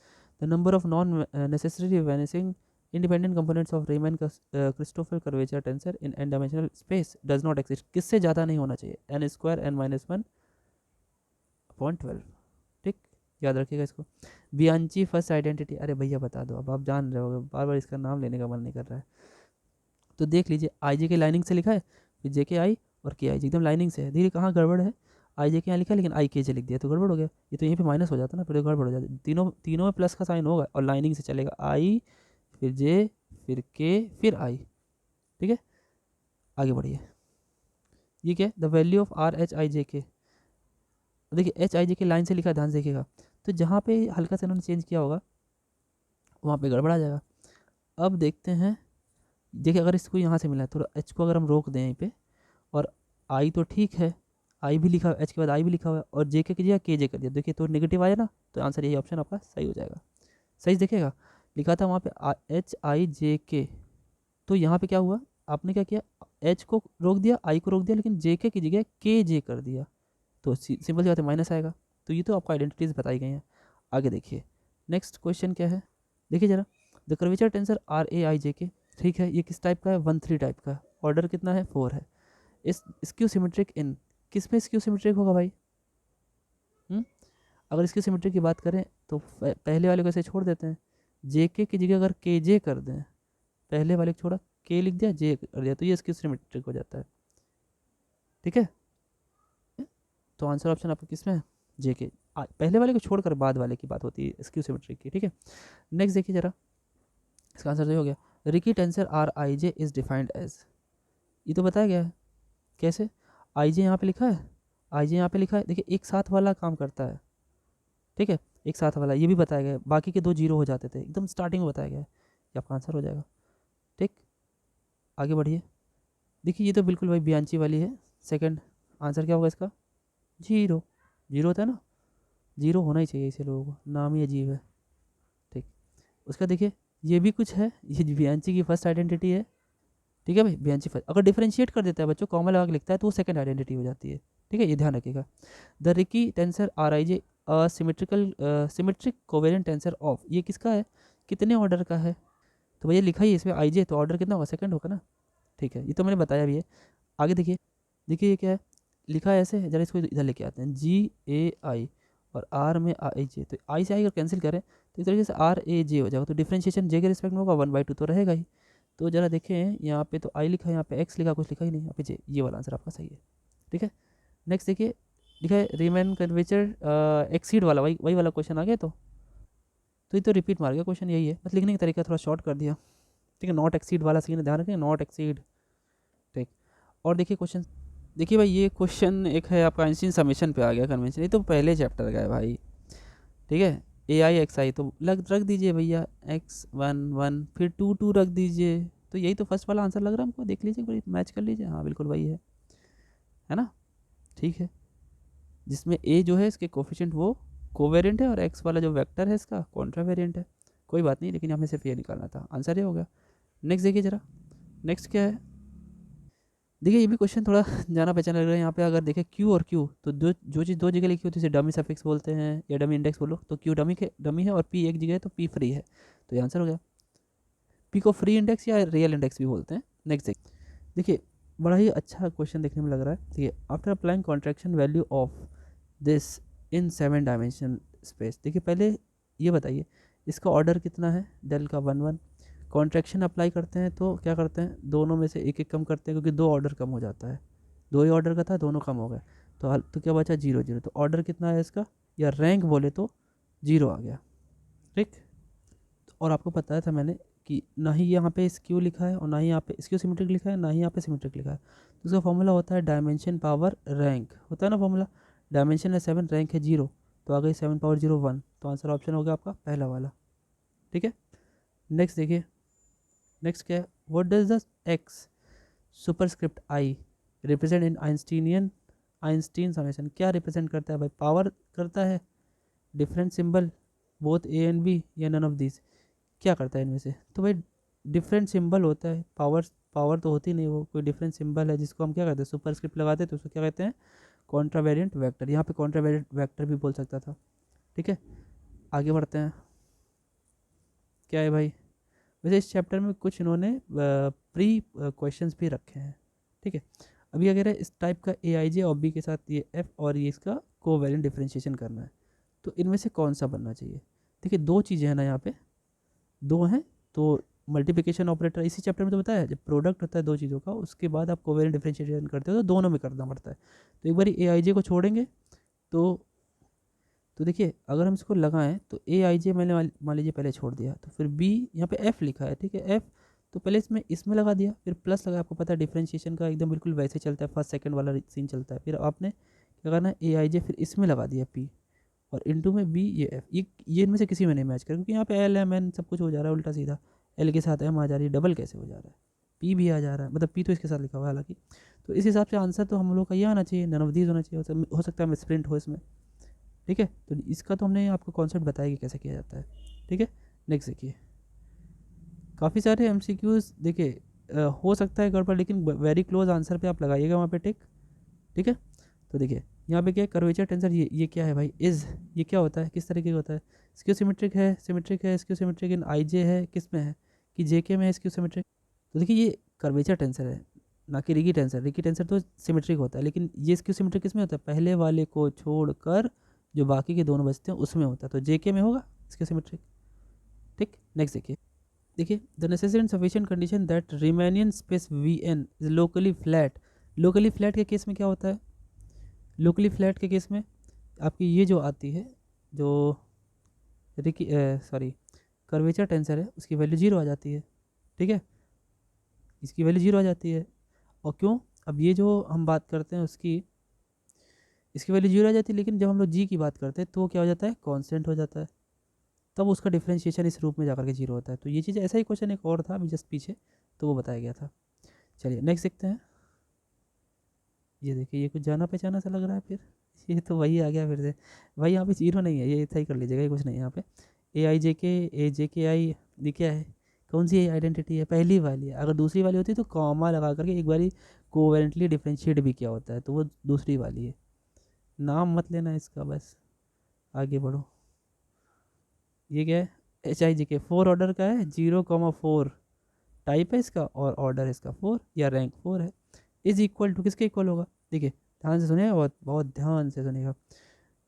the number of non necessary वैनिसिंग independent components of Riemann Christopher curvature tensor in N dimensional space does not exist, किससे ज़्यादा नहीं होना चाहिए, n² n-1/12, ठीक, याद रखिएगा इसको। बियांची फर्स्ट आइडेंटिटी, अरे भैया बता दो, अब आप जान रहे हो, बार बार इसका नाम लेने का मन नहीं कर रहा है, तो देख लीजिए आई जे के लाइनिंग से लिखा है, फिर जे के आई और के आई जे एकदम लाइनिंग से है, धीरे कहाँ गड़बड़ है, आई जे के यहाँ लिखा है लेकिन आई के जे लिख दिया तो गड़बड़ हो गया, ये तो यहीं पे माइनस हो जाता ना, फिर तो गड़बड़ हो जाती, तीनों तीनों में प्लस का साइन होगा और लाइनिंग से चलेगा, आई फिर जे फिर के फिर आई, ठीक है। आगे बढ़िए, ये क्या है, the value of R H I J के, देखिए एच आई जे के लाइन से लिखा है, ध्यान से देखिएगा, तो जहाँ पे हल्का सा इन्होंने चेंज किया होगा वहाँ पे गड़बड़ा जाएगा। अब देखते हैं, देखिए अगर इसको यहाँ से मिला है, थोड़ा एच को अगर हम रोक दें यहीं पे, और आई तो ठीक है, आई भी लिखा, एच के बाद आई भी लिखा हुआ है, और जे के जगह के जे कर दिया, देखिए तो नेगेटिव आया ना, तो आंसर यही ऑप्शन आपका सही हो जाएगा। सही देखिएगा, लिखा था वहाँ पे एच आई जे के, तो यहाँ पे क्या हुआ, आपने क्या किया, एच को रोक दिया, आई को रोक दिया, लेकिन जे के की जगह के जे कर दिया, तो सिंपल सी बात है माइनस आएगा, तो ये तो आपको आइडेंटिटीज बताई गई हैं। आगे देखिए, नेक्स्ट क्वेश्चन क्या है, देखिए जरा, the curvature tensor are A I J के, ठीक है, ये किस टाइप का है, 1/3 टाइप का, ऑर्डर कितना है, 4 है, इस स्क्यू सिमेट्रिक इन, किस में स्क्यू सिमेट्रिक होगा भाई, अगर स्क्यू सिमेट्रिक की बात करें तो पहले वाले को ऐसे छोड़ देते हैं, जे के की जगह अगर के जे कर दें, पहले वाले को छोड़ा के लिख दिया जे कर दिया, तो ये स्क्यू सिमेट्रिक हो जाता है, ठीक है। तो आंसर ऑप्शन आपका किस में है, जे के, पहले वाले को छोड़कर बाद वाले की बात होती है स्क्यू सिमेट्रिक की, ठीक है। नेक्स्ट देखिए जरा, इसका आंसर जो हो गया, Ricci tensor R I J is defined as, ये तो बताया गया है, कैसे, आई जे यहाँ पे लिखा है, आई जे यहाँ पे लिखा है, देखिए एक साथ वाला काम करता है, ठीक है, एक साथ वाला, ये भी बताया गया है, बाकी के 2 0 हो जाते थे, एकदम स्टार्टिंग में बताया गया है, ये आपका आंसर हो जाएगा, ठीक। आगे बढ़िए, देखिए ये तो बिल्कुल भाई बियांची वाली है, सेकंड, आंसर क्या होगा इसका, 0, 0 होता है ना, 0 होना ही चाहिए इसे, लोगों को नाम ही अजीब है, उसका देखिए ये भी कुछ है, ये बियांची की फर्स्ट आइडेंटिटी है, ठीक है भाई, बियांची फर्स्ट। अगर डिफरेंशिएट कर देता है बच्चों, कॉमा लगा के लिखता है तो वो सेकंड आइडेंटिटी हो जाती है, ठीक है, ये ध्यान रखिएगा। The Ricky tensor R I J symmetrical symmetric covariant tensor of, ये किसका है, कितने ऑर्डर का है, तो भैया लिखा ही है इसमें आई जे, तो ऑर्डर कितना होगा, सेकंड होगा ना, ठीक है, ये तो मैंने बताया भी है। आगे देखिए, देखिए ये क्या है, लिखा है ऐसे, जरा इसको इधर लेके आते हैं, जी ए आई और आर में आई जे, तो आई से आई अगर कैंसिल करें तो इस तरीके से आर ए जे हो जाएगा, तो डिफ्रेंशिएशन जे के रिस्पेक्ट में होगा, 1/2 तो रहेगा ही। तो जरा देखें यहाँ पे तो आई लिखा है, यहाँ पे एक्स लिखा, कुछ लिखा ही नहीं, यहाँ पे जे, ये वाला आंसर आपका सही है, ठीक है। नेक्स्ट देखिए, लिखा है रीमैन कर्वेचर एक्सीड वाला, वही वही वाला क्वेश्चन आ गया, तो ये तो रिपीट मार गया क्वेश्चन, यही है, बस लिखने का तरीका थोड़ा शॉर्ट कर दिया, ठीक है। नॉट एक्सीड वाला सीन ध्यान रखें, नॉट एक्सीड, ठीक। और देखिए क्वेश्चन, देखिए भाई ये क्वेश्चन एक है आपका आइंस्टीन समेशन पे आ गया कन्वेंशन, ये तो पहले चैप्टर का है भाई, ठीक है। ए आई एक्स आई तो रख दीजिए भैया, एक्स 1 1 फिर 2 2 रख दीजिए, तो यही तो फर्स्ट वाला आंसर लग रहा है हमको, देख लीजिए एक मैच कर लीजिए, हाँ बिल्कुल वही है ना, ठीक है। जिसमें ए जो है इसके कोफिशिएंट वो कोवेरिएंट है और एक्स वाला जो वेक्टर है इसका कॉन्ट्रावेरिएंट है, कोई बात नहीं, लेकिन हमें सिर्फ ये निकालना था, आंसर ये हो गया। नेक्स्ट देखिए जरा, नेक्स्ट क्या है, देखिए ये भी क्वेश्चन थोड़ा जाना पहचाना लग रहा है। यहाँ पे अगर देखें क्यू और क्यू, तो जो चीज़ दो जगह लिखी होती है उसे डमी सफिक्स बोलते हैं या डमी इंडेक्स बोलो, तो क्यू डमी है और पी एक जगह है तो पी फ्री है, तो ये आंसर हो गया। पी को फ्री इंडेक्स या रियल इंडेक्स भी बोलते हैं। नेक्स्ट देखिए, बड़ा ही अच्छा क्वेश्चन देखने में लग रहा है, ठीक है। After applying contraction value of this in 7 dimension space, देखिए पहले ये बताइए इसका ऑर्डर कितना है, डेल का 1 1, कॉन्ट्रैक्शन अप्लाई करते हैं तो क्या करते हैं, दोनों में से एक एक कम करते हैं, क्योंकि 2 ऑर्डर कम हो जाता है, 2 ही ऑर्डर का था, दोनों कम हो गए, तो क्या बचा 0 0, तो ऑर्डर कितना है इसका, या रैंक बोले तो 0 आ गया, ठीक। और आपको बताया था मैंने कि ना ही यहाँ पे स्क्यू लिखा है और ना ही यहाँ पे स्क्यू सिमेट्रिक लिखा है, ना ही यहाँ पे सिमेट्रिक लिखा है, तो उसका फॉर्मूला होता है डायमेंशन पावर रैंक, होता है ना फॉर्मूला, डायमेंशन है 7, रैंक है 0, तो आ गई 7 पावर 0 1, तो आंसर ऑप्शन हो गया आपका पहला वाला, ठीक है। नेक्स्ट देखिए, नेक्स्ट क्या है, what does the X superscript I represent in Einstein summation, क्या रिप्रेजेंट करता है भाई, पावर करता है, different symbol, both A and B, या नन ऑफ दिस, क्या करता है इनमें से, तो भाई डिफरेंट सिंबल होता है, पावर तो होती नहीं, वो कोई डिफरेंट सिंबल है जिसको हम क्या कहते हैं, सुपरस्क्रिप्ट लगाते हैं तो उसको क्या कहते हैं, कॉन्ट्रावेरिएंट वेक्टर, यहाँ पे कॉन्ट्रावेरिएंट वेक्टर भी बोल सकता था, ठीक है। आगे बढ़ते हैं, क्या है भाई, वैसे इस चैप्टर में कुछ इन्होंने प्री क्वेश्चंस भी रखे हैं, ठीक है। अभी अगर इस टाइप का ए आई जे और बी के साथ ये एफ और ये इसका कोवेरिएंट डिफरेंशिएशन करना है, तो इनमें से कौन सा बनना चाहिए, देखिए 2 चीज़ें हैं ना यहाँ पे, 2 हैं, तो मल्टीप्लिकेशन ऑपरेटर इसी चैप्टर में तो बताया है, जब प्रोडक्ट होता है 2 चीज़ों का उसके बाद आप कोवेरिएंट डिफरेंशिएशन करते हो तो दोनों में करना पड़ता है, तो एक बार ए आई जे को छोड़ेंगे तो देखिए अगर हम इसको लगाएं तो ए आई जे मैंने मान लीजिए पहले छोड़ दिया, तो फिर बी यहाँ पे एफ लिखा है, ठीक है, एफ तो पहले इसमें लगा दिया, फिर प्लस लगा, आपको पता है डिफरेंशिएशन का एकदम बिल्कुल वैसे चलता है, फर्स्ट सेकंड वाला सीन चलता है, फिर आपने क्या करना है, ए आई जे फिर इसमें लगा दिया पी, और इनटू में बी ये एफ, ये इनमें से किसी में नहीं मैच करेगा, क्योंकि यहाँ पे एल एम एन सब कुछ हो जा रहा है उल्टा सीधा, एल के साथ एम आ जा रही है, डबल कैसे हो जा रहा है, पी भी आ जा रहा है, मतलब पी तो इसके साथ लिखा हुआ है हालांकि, तो इस हिसाब से आंसर तो हम लोग का ये आना चाहिए, नन ऑफ दीज होना चाहिए, हो सकता है मिसप्रिंट हो इसमें, ठीक है। तो इसका तो हमने आपको कॉन्सेप्ट बताया कि कैसे किया जाता है, ठीक है। नेक्स्ट देखिए, काफ़ी सारे एम सी क्यूज़ देखिए हो सकता है गड़बड़, लेकिन वेरी क्लोज आंसर पे आप लगाइएगा वहाँ पे टिक, ठीक है। तो देखिए यहाँ पे क्या है, कर्वेचर टेंसर, ये क्या है भाई, इज़, ये क्या होता है, किस तरीके का होता है, स्क्यू सिमेट्रिक है, स्क्यू सिमेट्रिक इन आई जे है, किस में है कि जे के में है स्क्यू सिमेट्रिक, तो देखिए ये कर्वेचर टेंसर है, ना कि रिकी टेंसर तो सिमेट्रिक होता है, लेकिन ये स्क्यू सिमेट्रिक किस में होता है, पहले वाले को छोड़कर जो बाकी के दोनों बचते हैं उसमें होता है, तो जे के में होगा इसके सिमेट्रिक, ठीक। नेक्स्ट देखिए the necessary and sufficient condition that Riemannian space V N is locally flat के केस में क्या होता है, लोकली फ्लैट के केस में आपकी ये जो आती है, जो रिकी सॉरी कर्वेचर टेंसर है उसकी वैल्यू 0 आ जाती है, ठीक है, इसकी वैल्यू 0 आ जाती है, और क्यों, अब ये जो हम बात करते हैं उसकी, इसकी वैल्यू 0 आ जाती है, लेकिन जब हम लोग जी की बात करते हैं तो क्या हो जाता है, कांस्टेंट हो जाता है, तब उसका डिफरेंशिएशन इस रूप में जाकर के 0 होता है, तो ये चीज़ ऐसा ही क्वेश्चन एक और था अभी जस्ट पीछे, तो वो बताया गया था। चलिए नेक्स्ट देखते हैं, ये देखिए ये कुछ जाना पहचाना सा लग रहा है फिर, ये तो वही आ गया फिर से, भाई यहाँ पे 0 नहीं है, ये सही कर लीजिएगा, ये कुछ नहीं है यहाँ पे, AIJK ये क्या है, कौन सी आइडेंटिटी है, पहली वाली है। अगर दूसरी वाली होती तो कॉमा लगा करके एक बारी कोवेलेंटली डिफरेंशिएट भी किया होता है, तो वो दूसरी वाली है। नाम मत लेना इसका, बस आगे बढ़ो। ये क्या है, HIJK 4 ऑर्डर का है, 0,4 टाइप है इसका और ऑर्डर है इसका 4 या रैंक 4 है। इज इक्वल टू किसके इक्वल होगा, देखिए ध्यान से सुनिएगा, बहुत बहुत ध्यान से सुनिएगा।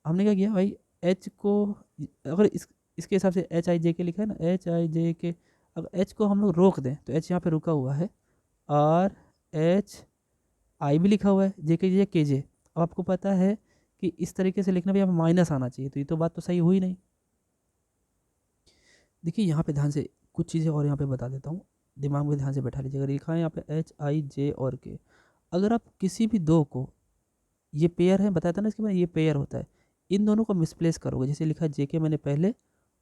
हमने क्या किया भाई, एच को, अगर इसके हिसाब से HIJK लिखा है ना, HIJK, अगर एच को हम लोग रोक दें तो एच यहाँ पे रुका हुआ है, RHI भी लिखा हुआ है, JK अब आपको पता है कि इस तरीके से लिखना भी यहाँ पे माइनस आना चाहिए, तो ये तो बात तो सही हुई नहीं। देखिए यहाँ पे ध्यान से कुछ चीज़ें और यहाँ पे बता देता हूँ, दिमाग में ध्यान से बैठा लीजिए। अगर लिखा है यहाँ पे HIJ और K, अगर आप किसी भी दो को, ये पेयर है बताया था ना इसके बाद, ये पेयर होता है, इन दोनों को मिसप्लेस करोगे, जैसे लिखा JK मैंने पहले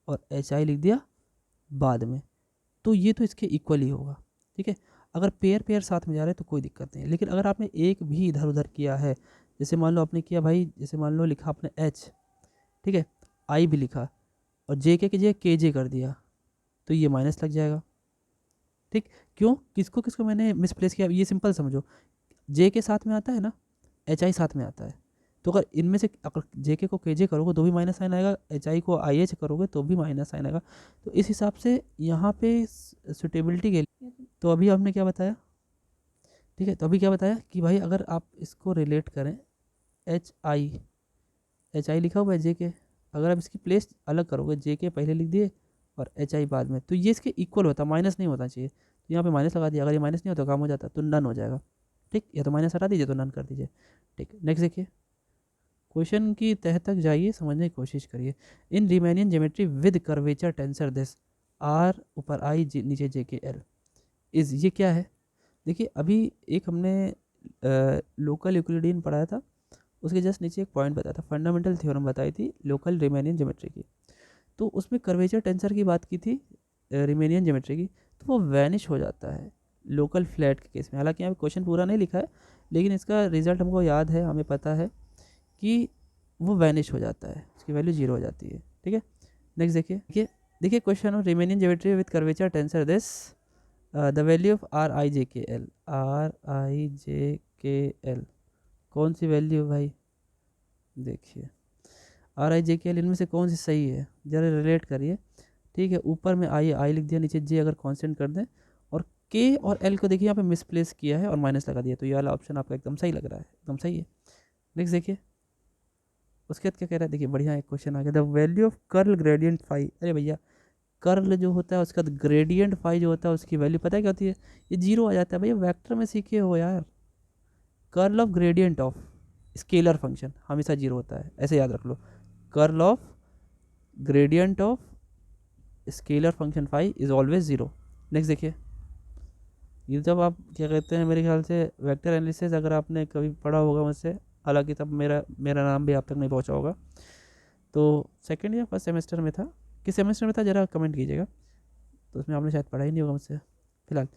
और HI लिख दिया बाद में, तो ये तो इसके इक्वल ही होगा, ठीक है। अगर पेयर पेयर साथ में जा रहे हैं तो कोई दिक्कत नहीं है, लेकिन अगर आपने एक भी इधर उधर किया है, जैसे मान लो आपने किया भाई, जैसे मान लो लिखा आपने H, ठीक है, I भी लिखा और JK की जगह KJ कर दिया, तो ये माइनस लग जाएगा, ठीक। क्यों, किसको किसको मैंने मिसप्लेस किया, ये सिंपल समझो, जे के साथ में आता है ना, HI साथ में आता है, तो अगर इनमें से अगर JK को KJ करोगे तो भी माइनस साइन आएगा, HI को IH करोगे तो भी माइनस साइन आएगा, तो इस हिसाब से यहाँ पे सुटेबिलिटी के लिए, तो अभी आपने क्या बताया, ठीक है, तो अभी क्या बताया कि भाई अगर आप इसको रिलेट करें, HI लिखा हुआ है JK, अगर आप इसकी प्लेस अलग करोगे, JK पहले लिख दिए और HI बाद में, तो ये इसके इक्वल होता, माइनस नहीं होता चाहिए, तो यहाँ पे माइनस लगा दिया, अगर ये माइनस नहीं होता काम हो जाता तो नन हो जाएगा, ठीक, या तो माइनस हटा दीजिए तो नन कर दीजिए, ठीक। नेक्स्ट देखिए, क्वेश्चन की तह तक जाइए, समझने की कोशिश करिए। In Riemannian geometry with curvature tensor this R ऊपर आई नीचे JK L इज, ये क्या है, देखिए अभी एक हमने लोकल यूक्लिडियन पढ़ाया था, उसके जस्ट नीचे एक पॉइंट बताया था, फंडामेंटल थ्योरम बताई थी लोकल रीमेनियन ज्योमेट्री की, तो उसमें कर्वेचर टेंसर की बात की थी रीमेनियन ज्योमेट्री की, तो वो वैनिश हो जाता है लोकल फ्लैट के केस में। हालांकि यहाँ पे क्वेश्चन पूरा नहीं लिखा है, लेकिन इसका रिजल्ट हमको याद है, हमें पता है कि वो वैनिश हो जाता है, उसकी वैल्यू 0 हो जाती है, ठीक है। नेक्स्ट देखिए, देखिए question of Riemannian geometry with curvature tensor this the value of RIJKL कौन सी वैल्यू है भाई, देखिए RIJKL इनमें से कौन सी सही है, जरा रिलेट करिए, ठीक है। ऊपर में आई लिख दिया, नीचे J अगर कांस्टेंट कर दें, और K और L को देखिए यहाँ पे मिसप्लेस किया है और माइनस लगा दिया, तो ये वाला ऑप्शन आपका एकदम सही लग रहा है, एकदम सही है। नेक्स्ट देखिए, उसके बाद क्या कह रहा है, देखिए बढ़िया एक क्वेश्चन आ गया, the value of curl gradient phi, अरे भैया कर्ल जो होता है उसका ग्रेडियंट फाई जो होता है उसकी वैल्यू पता है क्या होती है, ये 0 आ जाता है भैया, वेक्टर में सीखे हो यार, curl of gradient of scalar function हमेशा 0 होता है, ऐसे याद रख लो, curl of gradient of scalar function phi is always 0। Next देखिए, ये जब आप क्या कहते हैं, मेरे ख्याल से वेक्टर एनालिसिस अगर आपने कभी पढ़ा होगा मुझसे, हालांकि तब मेरा नाम भी आप तक नहीं पहुंचा होगा, तो सेकंड या फर्स्ट सेमेस्टर में था, किस सेमेस्टर में था जरा कमेंट कीजिएगा, तो उसमें आपने शायद पढ़ा ही नहीं होगा मुझसे फिलहाल।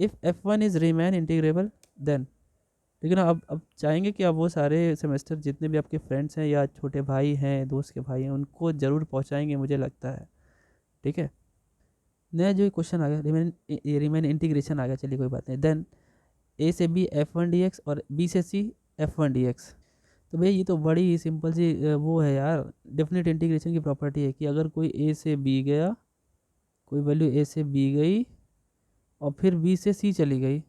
If F1 is Riemann integrable then, लेकिन अब चाहेंगे कि अब वो सारे सेमेस्टर जितने भी आपके फ्रेंड्स हैं या छोटे भाई हैं, दोस्त के भाई हैं, उनको ज़रूर पहुंचाएंगे मुझे लगता है, ठीक है। नया जो क्वेश्चन आ गया, रिमेन इंटीग्रेशन आ गया, चलिए कोई बात नहीं। देन A से B F1 dx और B से C F1 dx, तो भैया ये तो बड़ी ही सिंपल सी वो है यार, डेफिनेट इंटीग्रेशन की प्रॉपर्टी है कि अगर कोई A से B गया, कोई वैल्यू A से B गई और फिर B से C चली गई,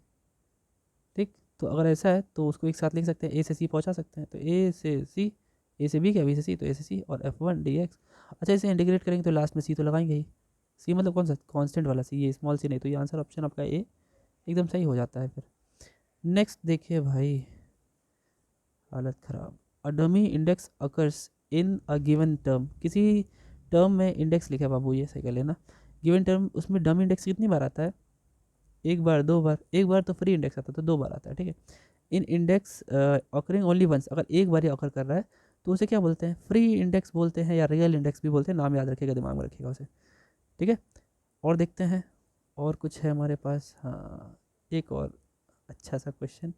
ठीक, तो अगर ऐसा है तो उसको एक साथ लिख सकते हैं, A से C पहुंचा सकते हैं, तो A से C, A से B क्या, B से C, तो A से C और F1 dx। अच्छा, इसे इंटीग्रेट करेंगे तो लास्ट में C तो लगाएंगे ही, C मतलब कौन सा, कांस्टेंट वाला C, ये स्मॉल C नहीं, तो ये आंसर ऑप्शन आपका A एकदम सही हो जाता है फिर। नेक्स्ट देखिए भाई, हालत ख़राब, a dummy index occurs in a given term, किसी टर्म में इंडेक्स लिखा है बाबू, ये सही कर लेना, गिवन टर्म, उसमें डमी इंडेक्स कितनी बार आता है, एक बार, दो बार, एक बार तो फ्री इंडेक्स आता है तो 2 बार आता है, ठीक है। इन इंडेक्स ऑकरिंग ओनली वंस, अगर एक बार ही ऑकर कर रहा है तो उसे क्या बोलते हैं, फ्री इंडेक्स बोलते हैं या रियल इंडेक्स भी बोलते हैं, नाम याद रखिएगा, दिमाग में रखिएगा उसे, ठीक है। और देखते हैं, और कुछ है हमारे पास, हाँ एक और अच्छा सा क्वेश्चन,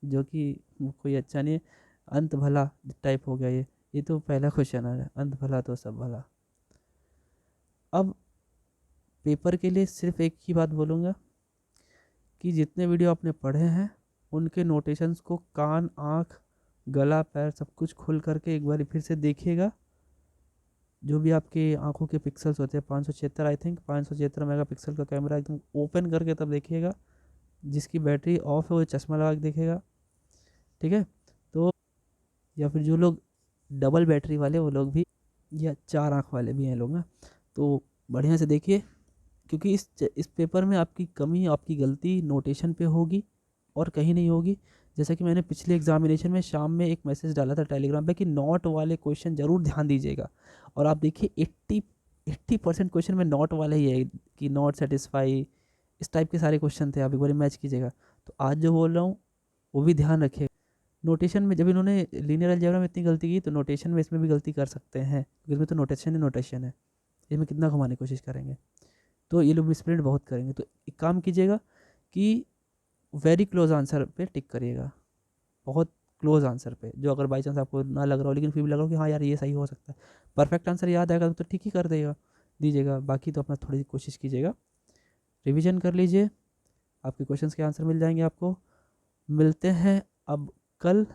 जो कि कोई अच्छा नहीं है, अंत भला टाइप हो गया ये तो पहला क्वेश्चन आ रहा है, अंत भला तो सब भला, अब पेपर के लिए सिर्फ एक ही बात बोलूँगा कि जितने वीडियो आपने पढ़े हैं उनके नोटेशंस को कान, आँख, गला, पैर सब कुछ खोल करके एक बार फिर से देखिएगा। जो भी आपके आँखों के पिक्सल्स होते हैं 576, आई थिंक 576 मेगापिक्सल का कैमरा एकदम ओपन करके तब देखिएगा। जिसकी बैटरी ऑफ है वो चश्मा लगा के देखेगा, ठीक है। तो या फिर जो लोग डबल बैटरी वाले वो लोग भी, या 4 आँख वाले भी हैं लोग ना, तो बढ़िया से देखिए। क्योंकि इस पेपर में आपकी कमी, आपकी गलती नोटेशन पे होगी और कहीं नहीं होगी। जैसा कि मैंने पिछले एग्जामिनेशन में शाम में एक मैसेज डाला था टेलीग्राम पे कि नॉट वाले क्वेश्चन ज़रूर ध्यान दीजिएगा। और आप देखिए 80% क्वेश्चन में नॉट वाले ही है कि नॉट सेटिस्फाई, इस टाइप के सारे क्वेश्चन थे। आप एक बार मैच कीजिएगा। तो आज जो बोल रहा हूँ वो भी ध्यान रखिएगा। नोटेशन में जब इन्होंने लीनियर अलजेब्रा में इतनी गलती की तो नोटेशन में इसमें भी गलती कर सकते हैं, क्योंकि इसमें तो नोटेशन ही नोटेशन है। इसमें कितना घुमाने की कोशिश करेंगे, तो ये लोग मिसप्रिंट बहुत करेंगे। तो एक काम कीजिएगा कि वेरी क्लोज आंसर पे टिक करिएगा, बहुत क्लोज आंसर पे, जो अगर बाई चांस आपको ना लग रहा हो लेकिन फिर भी लग रहा हो कि हाँ यार ये सही हो सकता है। परफेक्ट आंसर याद आएगा तो ठीक ही कर देगा दीजिएगा, बाकी तो अपना थोड़ी कोशिश कीजिएगा, रिवीजन कर लीजिए, आपके क्वेश्चंस के आंसर मिल जाएंगे आपको। मिलते हैं अब कल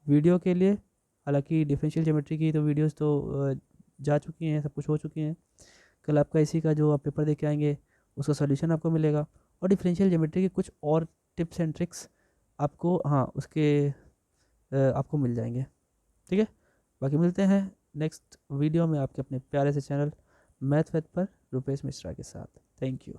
वीडियो के लिए। हालांकि डिफरेंशियल ज्योमेट्री की तो वीडियोस तो जा चुकी हैं, सब कुछ हो चुकी हैं। कल आपका इसी का जो आप पेपर दे के आएंगे उसका सॉल्यूशन आपको मिलेगा, और डिफरेंशियल ज्योमेट्री के कुछ और टिप्स एंड ट्रिक्स आपको, हाँ उसके आपको मिल जाएंगे, ठीक है। बाकी मिलते हैं नेक्स्ट वीडियो में आपके अपने प्यारे से चैनल मैथ वेद पर रुपेश मिश्रा के साथ। Thank you.